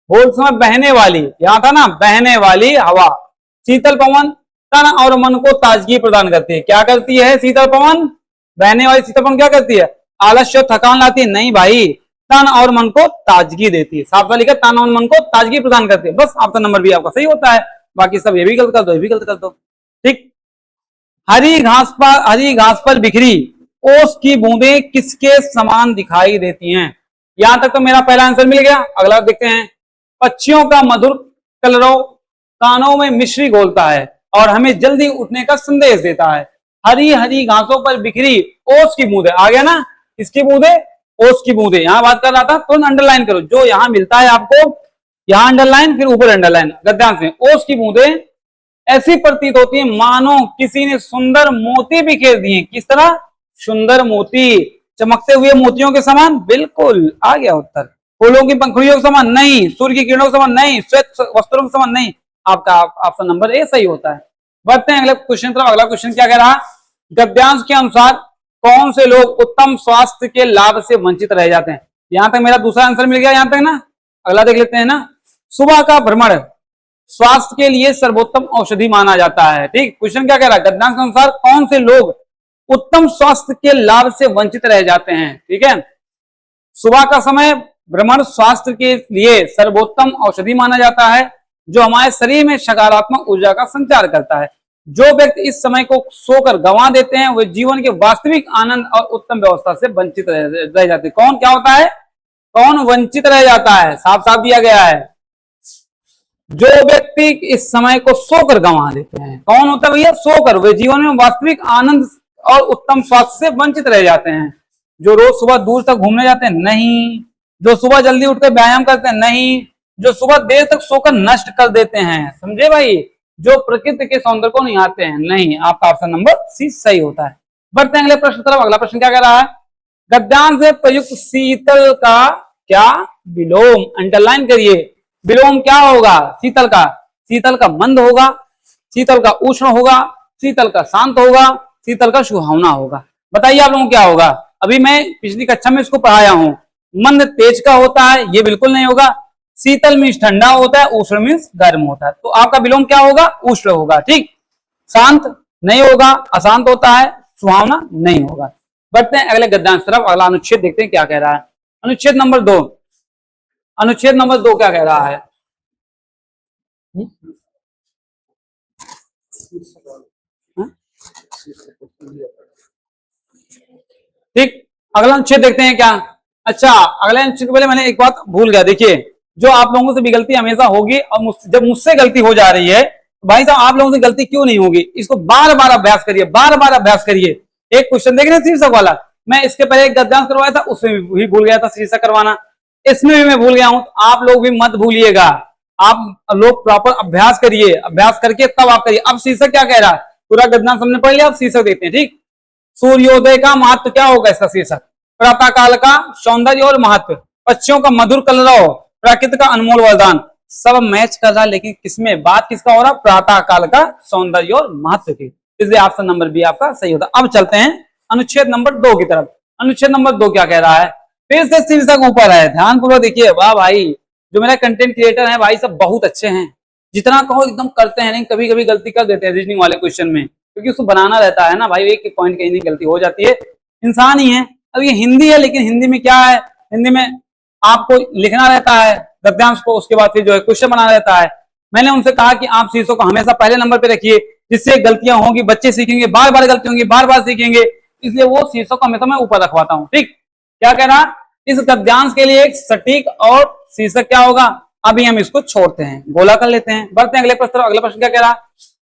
भोर के समय बहने वाली, यहां था ना बहने वाली हवा, शीतल पवन तन और मन को ताजगी प्रदान करती है। क्या करती है शीतल पवन, बहने वाली शीतल पवन क्या करती है, आलस्य थकान लाती है, नहीं भाई, तन और मन को ताजगी देती है। साफ साफ लिखा, तन और मन को ताजगी प्रदान करती है। बस ऑप्शन नंबर बी आपका सही होता है, बाकी सब ये भी गलत कर दो, ये भी गलत कर दो। ठीक, हरी घास पर बिखरी ओस की बूंदें किसके समान दिखाई देती हैं। यहां तक तो मेरा पहला आंसर मिल गया। अगला देखते हैं, पक्षियों का मधुर कलरव कानों में मिश्री घोलता है और हमें जल्दी उठने का संदेश देता है। हरी हरी घासों पर बिखरी ओस की बूंदें, आ गया ना, इसकी बूंदें, ओस की बूंदें, यहां बात कर रहा था, तो अंडरलाइन करो, जो यहां मिलता है आपको यहां अंडरलाइन, फिर ऊपर अंडरलाइन। गद्यांश में ओस की बूंदें ऐसी प्रतीत होती है मानो किसी ने सुंदर मोती बिखेर दिए। किस तरह, सुंदर मोती, चमकते हुए मोतियों के समान, बिल्कुल आ गया उत्तर। फूलों की पंखुड़ियों के समान नहीं, सूर्य की किरणों के समान नहीं, श्वेत वस्त्रों के समान नहीं। आपका ऑप्शन नंबर ए सही होता है। बढ़ते हैं अगले क्वेश्चन तरफ। अगला क्वेश्चन क्या कह रहा है, गद्यांश के अनुसार कौन से लोग उत्तम स्वास्थ्य के लाभ से वंचित रह जाते हैं। यहां तक मेरा दूसरा आंसर मिल गया, यहां तक ना। अगला देख लेते हैं ना, सुबह का भ्रमण स्वास्थ्य के लिए सर्वोत्तम औषधि माना जाता है। ठीक, क्वेश्चन क्या कह रहा है, गद्यांश के अनुसार कौन से लोग उत्तम स्वास्थ्य के लाभ से वंचित रह जाते हैं। ठीक है, सुबह का समय भ्रमण स्वास्थ्य के लिए सर्वोत्तम औषधि माना जाता है, जो हमारे शरीर में सकारात्मक ऊर्जा का संचार करता है। जो व्यक्ति इस समय को सोकर गंवा देते हैं, वे जीवन के वास्तविक आनंद और उत्तम व्यवस्था से वंचित रह जाते हैं। कौन क्या होता है, कौन वंचित रह जाता है, साफ साफ दिया गया है, जो व्यक्ति इस समय को सोकर गंवा देते हैं। कौन होता है भैया, सोकर, वे जीवन में वास्तविक आनंद और उत्तम स्वास्थ्य से वंचित रह जाते हैं। जो रोज सुबह दूर तक घूमने जाते हैं, नहीं। जो सुबह जल्दी उठकर व्यायाम करते हैं, नहीं। जो सुबह देर तक सोकर नष्ट कर देते हैं, समझे भाई, जो प्रकृति के सौंदर्य को नहीं आते हैं, नहीं। आपका ऑप्शन नंबर सी सही होता है। बढ़ते हैं अगले प्रश्न तरफ। अगला प्रश्न क्या कह रहा है, गद्यांश से प्रयुक्त शीतल का क्या विलोम, अंडरलाइन करिए। विलोम क्या होगा शीतल का, शीतल का मंद होगा, शीतल का उष्ण होगा, शीतल का शांत होगा, शीतल का सुहावना होगा। बताइए आप लोगों को क्या होगा। अभी मैं पिछली कक्षा में इसको पढ़ाया हूं। मंद तेज का होता है, ये बिल्कुल नहीं होगा। शीतल मीन्स ठंडा होता है, उष्ण मीन्स गर्म होता है। तो आपका विलोम क्या होगा, उष्ण होगा। ठीक, शांत नहीं होगा, अशांत होता है, सुहावना नहीं होगा। बढ़ते हैं अगले गद्यांश तरफ। अगला अनुच्छेद देखते हैं क्या कह रहा है। अनुच्छेद नंबर 2, अनुच्छेद नंबर 2 क्या कह रहा है, ठीक। अगला अनुच्छेद देखते हैं क्या। अच्छा, अगले अनुच्छेद के पहले मैंने एक बात भूल गया। देखिए, जो आप लोगों से भी गलती हमेशा होगी, और जब मुझसे गलती हो जा रही है, तो भाई साहब आप लोगों से गलती क्यों नहीं होगी, इसको बार बार अभ्यास करिए, बार बार अभ्यास करिए। एक क्वेश्चन देख रहे हैं शीर्षक वाला, मैं इसके पहले एक गद्यांश करवाया था, उसमें भी भूल गया था शीर्षक करवाना, इसमें भी मैं भूल गया हूं। आप लोग भी मत भूलिएगा, आप लोग प्रॉपर अभ्यास करिए, अभ्यास करके तब आप करिए। अब शीर्षक क्या कह रहा है, पूरा गद्यांश हमने पढ़ लिया, अब शीर्षक देखते हैं। ठीक, सूर्योदय का महत्व क्या होगा इसका शीर्षक, प्रातः काल का सौंदर्य और महत्व, पक्षियों का मधुर कलरव, प्रकृति का अनमोल वरदान। सब मैच कर रहा है, लेकिन किसमें बात किसका हो रहा, प्रातः काल का सौंदर्य और महत्व की। इसलिए ऑप्शन नंबर बी आपका सही होता। अब चलते हैं अनुच्छेद नंबर 2 की तरफ। अनुच्छेद नंबर 2 क्या कह रहा है, फिर से शीर्षक ऊपर है, ध्यान पूर्वक देखिए। वाह भाई, जो मेरा कंटेंट क्रिएटर है भाई सब बहुत अच्छे हैं, जितना कहो एकदम करते हैं, नहीं कभी कभी गलती कर देते हैं रीजनिंग वाले क्वेश्चन में, क्योंकि उसको बनाना रहता है ना भाई, एक एक पॉइंट कहीं नहीं गलती हो जाती है, इंसान ही है। अब ये हिंदी है, लेकिन हिंदी में क्या है, हिंदी में आपको लिखना रहता है गद्यांश को, उसके बाद फिर जो है क्वेश्चन बनाना रहता है। मैंने उनसे कहा कि आप शीर्षक को हमेशा पहले नंबर पे रखिए, जिससे गलतियां होंगी, बच्चे सीखेंगे, बार बार गलती होंगी, बार बार सीखेंगे, इसलिए वो शीर्षक को हमेशा मैं ऊपर रखवाता हूँ। ठीक, क्या कह रहा, इस गद्यांश के लिए एक सटीक और शीर्षक क्या होगा, अभी हम इसको छोड़ते हैं, गोला कर लेते हैं। बढ़ते हैं अगले प्रश्न। अगला प्रश्न क्या कह रहा,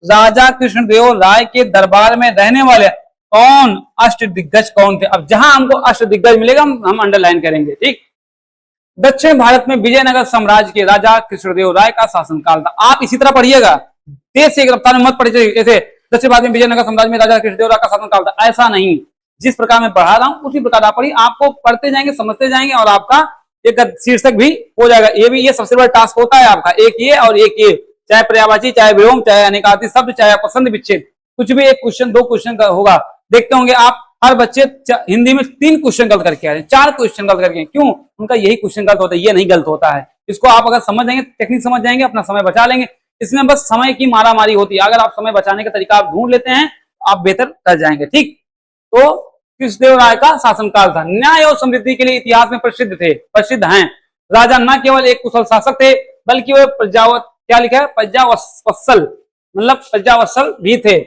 राजा कृष्णदेव राय के दरबार में रहने वाले कौन अष्ट दिग्गज कौन थे। अब जहां हमको अष्ट दिग्गज मिलेगा हम अंडरलाइन करेंगे। ठीक, दक्षिण भारत में विजयनगर साम्राज्य के राजा कृष्णदेव राय का शासनकाल था। आप इसी तरह पढ़िएगा, तेज से एक रफ्तार में मत पढ़िए, जैसे दक्षिण भारत में विजयनगर साम्राज्य में राजा कृष्णदेव राय का शासनकाल था, ऐसा नहीं। जिस प्रकार मैं पढ़ा रहा हूँ उसी प्रकार आप पढ़िए, आपको पढ़ते जाएंगे, समझते जाएंगे और आपका एक शीर्षक भी हो जाएगा। ये सबसे बड़ा टास्क होता है आपका, एक ये और एक ये, चाहे पर्यायवाची, चाहे विलोम, चाहे अनेकार्थी शब्द, चाहे पसंद विच्छेद, कुछ भी एक क्वेश्चन 2 क्वेश्चन का होगा। देखते होंगे आप हर बच्चे हिंदी में 3 क्वेश्चन गलत करके आ रहे हैं, 4 क्वेश्चन गलत करके, क्यों? उनका यही क्वेश्चन गलत होता है, ये नहीं गलत होता है। इसको आप अगर समझ जाएंगे, टेक्निक समझ जाएंगे, अपना समय बचा लेंगे। इसमें बस समय की मारामारी होती है, अगर आप समय बचाने का तरीका आप ढूंढ लेते हैं आप बेहतर कर जाएंगे। ठीक, तो कृष्णदेवराय का शासनकाल था, न्याय और समृद्धि के लिए इतिहास में प्रसिद्ध हैं। राजा न केवल एक कुशल शासक थे बल्कि वे क्या लिखा है, प्रजावत्सल, मतलब प्रजावत्सल भी थे।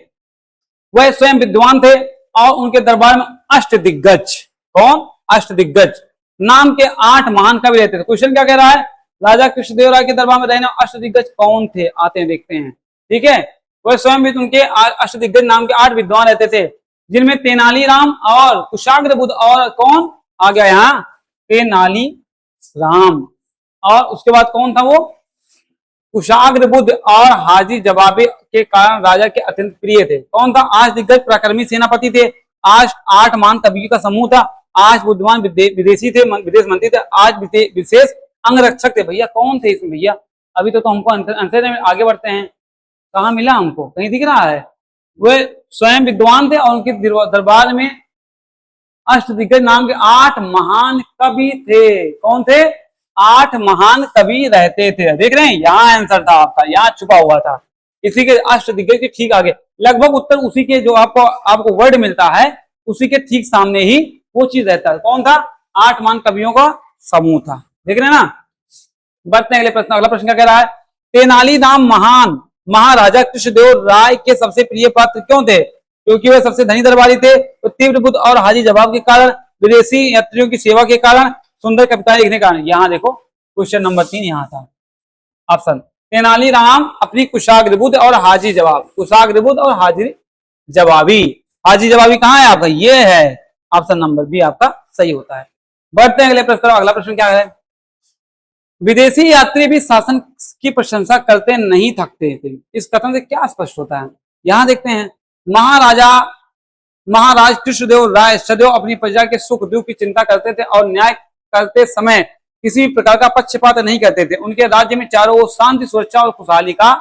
वह स्वयं विद्वान थे और उनके दरबार में अष्टदिग्गज, कौन? अष्टदिग्गज नाम के 8 महान कवि रहते थे। क्वेश्चन क्या कह रहा है, राजा कृष्णदेवराय के दरबार में रहने अष्टदिग्गज कौन थे? आते हैं, देखते हैं। ठीक है, वह स्वयं भी उनके अष्टदिग्गज नाम के 8 विद्वान रहते थे, जिनमें तेनालीराम और कुशाग्रबुद्ध और कौन आ गया यहाँ, तेनाली राम, और उसके बाद कौन था वो, कुशाग्रबुद्ध और हाजी जवाबी के कारण राजा के अत्यंत प्रिय थे। कौन था? आज दिग्गज पराक्रमी सेनापति थे, आज 8 महान कवियों का समूह था, आज बुद्धिमान विदेशी थे, विदेश मंत्री थे, आज विशेष अंगरक्षक थे। भैया कौन थे इसमें? भैया अभी तो हमको आंसर में आगे बढ़ते हैं, कहाँ मिला हमको? कहीं दिख रहा है? वे स्वयं विद्वान थे और उनके दरबार में अष्टदिग्गज नाम के 8 महान कवि थे। कौन थे? 8 महान कवि रहते थे। देख रहे हैं, यहाँ आंसर था आपका, यहाँ छुपा हुआ था, इसी के अष्टदिग्गज के ठीक आगे, लगभग उत्तर उसी के जो आपको वर्ड मिलता है उसी के ठीक सामने ही वो चीज रहता है। कौन था? 8 महान कवियों का समूह था। देख रहे हैं ना? बढ़ते हैं अगले प्रश्न। अगला प्रश्न क्या कह रहा है, तेनालीराम महान महाराजा कृष्णदेव राय के सबसे प्रिय पात्र क्यों थे? क्योंकि वे सबसे धनी दरबारी थे, तो तीव्र बुद्ध और हाजी जवाब के कारण, विदेशी यात्रियों की सेवा के कारण, सुंदर कविताएं लिखने के कारण। यहाँ देखो क्वेश्चन नंबर 3 यहाँ था ऑप्शन, तेनालीराम अपनी कुशाग्रबुद्ध और हाजी जवाब, कुशाग्रबुद्ध और हाजी जवाबी। हाजी जवाबी कहाँ है आपका? ये है, ऑप्शन नंबर बी आपका सही होता है। बढ़ते हैं अगले प्रश्न। अगला प्रश्न क्या है, विदेशी यात्री भी शासन की प्रशंसा करते नहीं थकते थे, इस कथन से क्या स्पष्ट होता है? यहां देखते हैं, महाराज कृष्णदेव राय सदैव अपनी प्रजा के सुख दुख की चिंता करते थे और न्याय करते समय किसी भी प्रकार का पक्षपात नहीं करते थे। उनके राज्य में चारों ओर शांति, सुरक्षा और खुशहाली का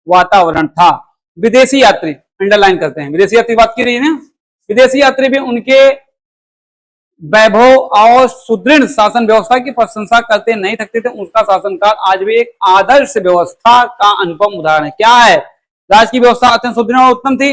वातावरण था। विदेशी यात्री, अंडरलाइन करते हैं, विदेशी यात्री बात की रही है ना, विदेशी यात्री भी उनके वैभव और सुदृढ़ शासन व्यवस्था की प्रशंसा करते नहीं थकते थे। उनका शासनकाल आज भी एक आदर्श व्यवस्था का अनुपम उदाहरण है। क्या है? राज्य की व्यवस्था अत्यंत सुदृढ़ और उत्तम थी।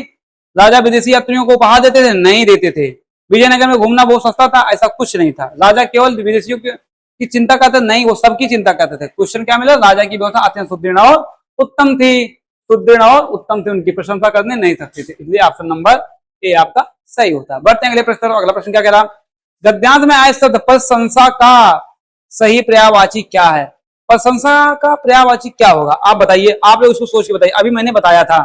राजा विदेशी यात्रियों को उपहार देते थे? नहीं देते थे। विजयनगर में घूमना बहुत सस्ता था? ऐसा कुछ नहीं था। राजा केवल विदेशियों की चिंता करते नहीं, वो सबकी चिंता करते थे। क्वेश्चन क्या मिला? राजा की व्यवस्था अत्यंत सुदृढ़ और उत्तम थी, सुदृढ़ और उत्तम थी, उनकी प्रशंसा करने नहीं सकते थे, इसलिए ऑप्शन नंबर ए आपका सही होता है। बढ़ते हैं अगले प्रश्न। अगला प्रश्न क्या कह रहा, गद्यांश में आए शब्द प्रशंसा का सही पर्यायवाची क्या है? प्रशंसा का पर्यायवाची क्या होगा? आप बताइए, आप लोग उसको सोच के बताइए, अभी मैंने बताया था।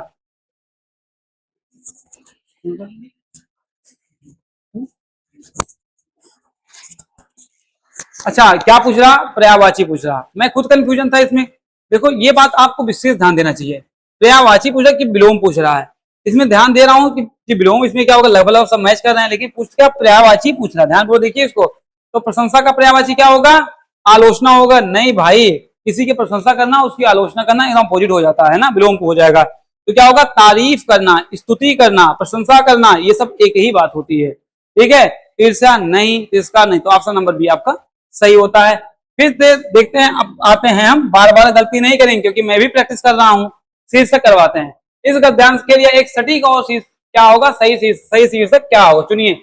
अच्छा, क्या पूछ रहा? पर्यायवाची पूछ रहा। मैं खुद कंफ्यूजन था इसमें। देखो ये बात आपको विशेष ध्यान देना चाहिए, पर्यायवाची पूछ रहा कि विलोम पूछ रहा है, इसमें ध्यान दे रहा हूं कि विलोम इसमें क्या होगा, लगभग सब मैच कर रहे हैं, लेकिन पूछ क्या पर्यायवाची पूछ रहा है, ध्यान पूर्वक देखिए इसको। तो प्रशंसा का पर्यायवाची क्या होगा? आलोचना होगा? नहीं भाई, किसी की प्रशंसा करना उसकी आलोचना करना एकदम अपोजिट हो जाता है ना, विलोम हो जाएगा। तो क्या होगा? तारीफ करना, स्तुति करना, प्रशंसा करना, ये सब एक ही बात होती है। ठीक है, ईर्ष्या नहीं, तिरस्कार नहीं, तो ऑप्शन नंबर बी आपका सही होता है। फिर देखते हैं, अब आते हैं, हम बार बार गलती नहीं करेंगे क्योंकि मैं भी प्रैक्टिस कर रहा हूं। शीर्षक करवाते हैं। इस गद्यांश के लिए एक सटीक और क्या होगा? सही शीर्षक क्या होगा? चुनिए।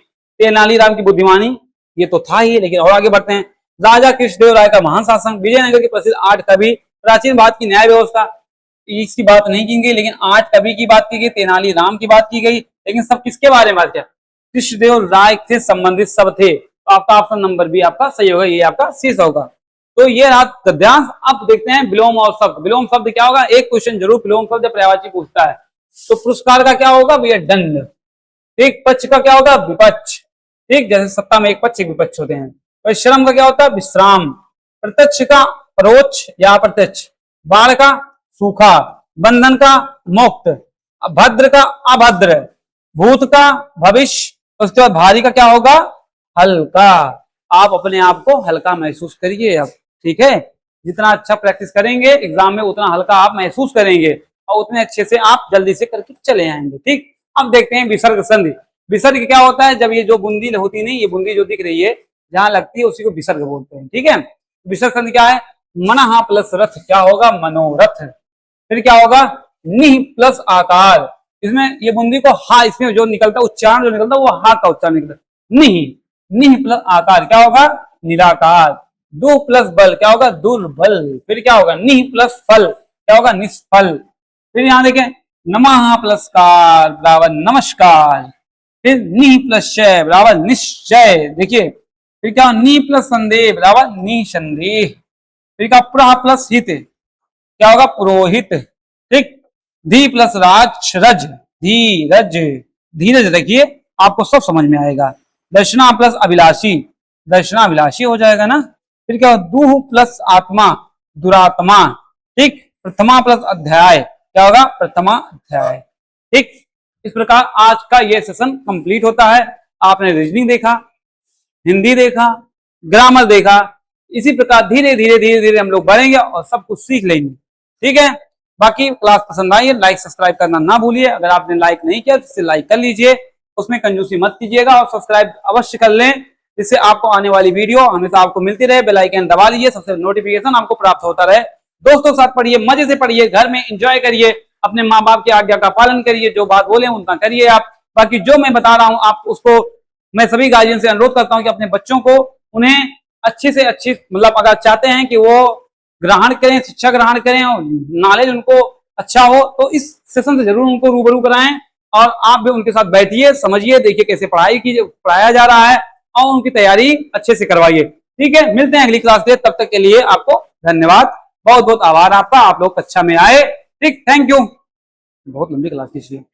तेनालीराम की बुद्धिमानी, ये तो था ही, लेकिन और आगे बढ़ते हैं। राजा कृष्णदेव राय का महान शासन, विजयनगर के प्रसिद्ध 8 कवि, प्राचीन भारत की न्याय व्यवस्था, इसकी बात नहीं की गई, लेकिन 8 कवि की बात की गई, तेनालीराम की बात की गई, लेकिन सब किसके बारे में बात किया? कृष्णदेव राय से संबंधित सब थे। तो आपका ऑप्शन नंबर बी आपका सही होगा, ये आपका शीर्ष होगा। तो ये रहा गद्यांश। अब देखते हैं विलोम और शब्द। विलोम शब्द क्या होगा? एक क्वेश्चन जरूर विलोम शब्द पर्यायवाची पूछता है। तो पुरस्कार का क्या होगा भैया? दंड। ठीक, पक्ष का क्या होगा? विपक्ष। ठीक, जैसे सत्ता में एक पक्ष एक विपक्ष होते हैं। परिश्रम का क्या होता है? विश्राम। प्रत्यक्ष का परोक्ष या अप्रत्यक्ष। बाढ़ का सूखा। बंधन का मुक्त। भद्र का अभद्र। भूत का भविष्य। उसके बाद भारी का क्या होगा, हल्का। आप अपने आप को हल्का महसूस करिए अब, ठीक है। जितना अच्छा प्रैक्टिस करेंगे एग्जाम में उतना हल्का आप महसूस करेंगे और उतने अच्छे से आप जल्दी से करके चले आएंगे, ठीक। अब देखते हैं विसर्ग संधि। विसर्ग क्या होता है, जब ये जो बूंदी होती नहीं, ये बूंदी जो दिख रही है जहां लगती है उसी को विसर्ग बोलते हैं, ठीक है। विसर्ग संधि क्या है, मनहा प्लस रथ क्या होगा, मनोरथ। फिर क्या होगा, निह प्लस आकार, इसमें ये बूंदी को हा, इसमें जो निकलता है उच्चारण जो निकलता है वो हा का उच्चारण निकलता है, निह। निह प्लस आकार क्या होगा, निराकार। दु प्लस बल क्या होगा, दुर्बल। फिर क्या होगा, निह प्लस फल क्या होगा, निष्फल। फिर यहां देखें, नमः प्लस कार बराबर नमस्कार। फिर निह प्लस शय बराबर निश्चय, देखिए। फिर क्या, नी प्लस संदेह बराबर निसंदेह। फिर क्या, प्र प्लस हित क्या होगा, पुरोहित, ठीक। धी प्लस राज रज, धीरज, धीरज रखिए, आपको सब समझ में आएगा। दर्शना प्लस अभिलाषी, दर्शनाभिलाषी हो जाएगा ना। फिर क्या, दुह प्लस आत्मा, दुरात्मा, ठीक। प्रथमा प्लस अध्याय क्या होगा, प्रथमा अध्याय, ठीक। इस प्रकार आज का ये सेशन कंप्लीट होता है। आपने रीजनिंग देखा, हिंदी देखा, ग्रामर देखा। इसी प्रकार धीरे धीरे धीरे धीरे हम लोग बढ़ेंगे और सब कुछ सीख लेंगे, ठीक है। बाकी क्लास पसंद आई है लाइक सब्सक्राइब करना ना भूलिए। अगर आपने लाइक नहीं किया तो इसे लाइक कर लीजिए, उसमें कंजूसी मत कीजिएगा, और सब्सक्राइब अवश्य कर लें, जिससे आपको आने वाली वीडियो हमेशा आपको मिलती रहे। बेल आइकन दबा लीजिए, सबसे नोटिफिकेशन आपको प्राप्त होता रहे। दोस्तों के साथ पढ़िए, मजे से पढ़िए, घर में एंजॉय करिए, अपने माँ बाप की आज्ञा का पालन करिए, जो बात बोले उनका करिए आप। बाकी जो मैं बता रहा हूँ आप उसको, मैं सभी गार्जियन से अनुरोध करता हूँ कि अपने बच्चों को उन्हें अच्छी से अच्छी, मतलब अगर चाहते हैं कि वो ग्रहण करें, शिक्षा ग्रहण करें और नॉलेज उनको अच्छा हो, तो इस सेशन से जरूर उनको रूबरू कराएं। और आप भी उनके साथ बैठिए, समझिए, देखिए कैसे पढ़ाया जा रहा है, और उनकी तैयारी अच्छे से करवाइए, ठीक है। मिलते हैं अगली क्लास में, तब तक के लिए आपको धन्यवाद, बहुत बहुत आभार आपका, आप लोग कक्षा में आए, ठीक। Thank you. बहुत लंबी क्लास की।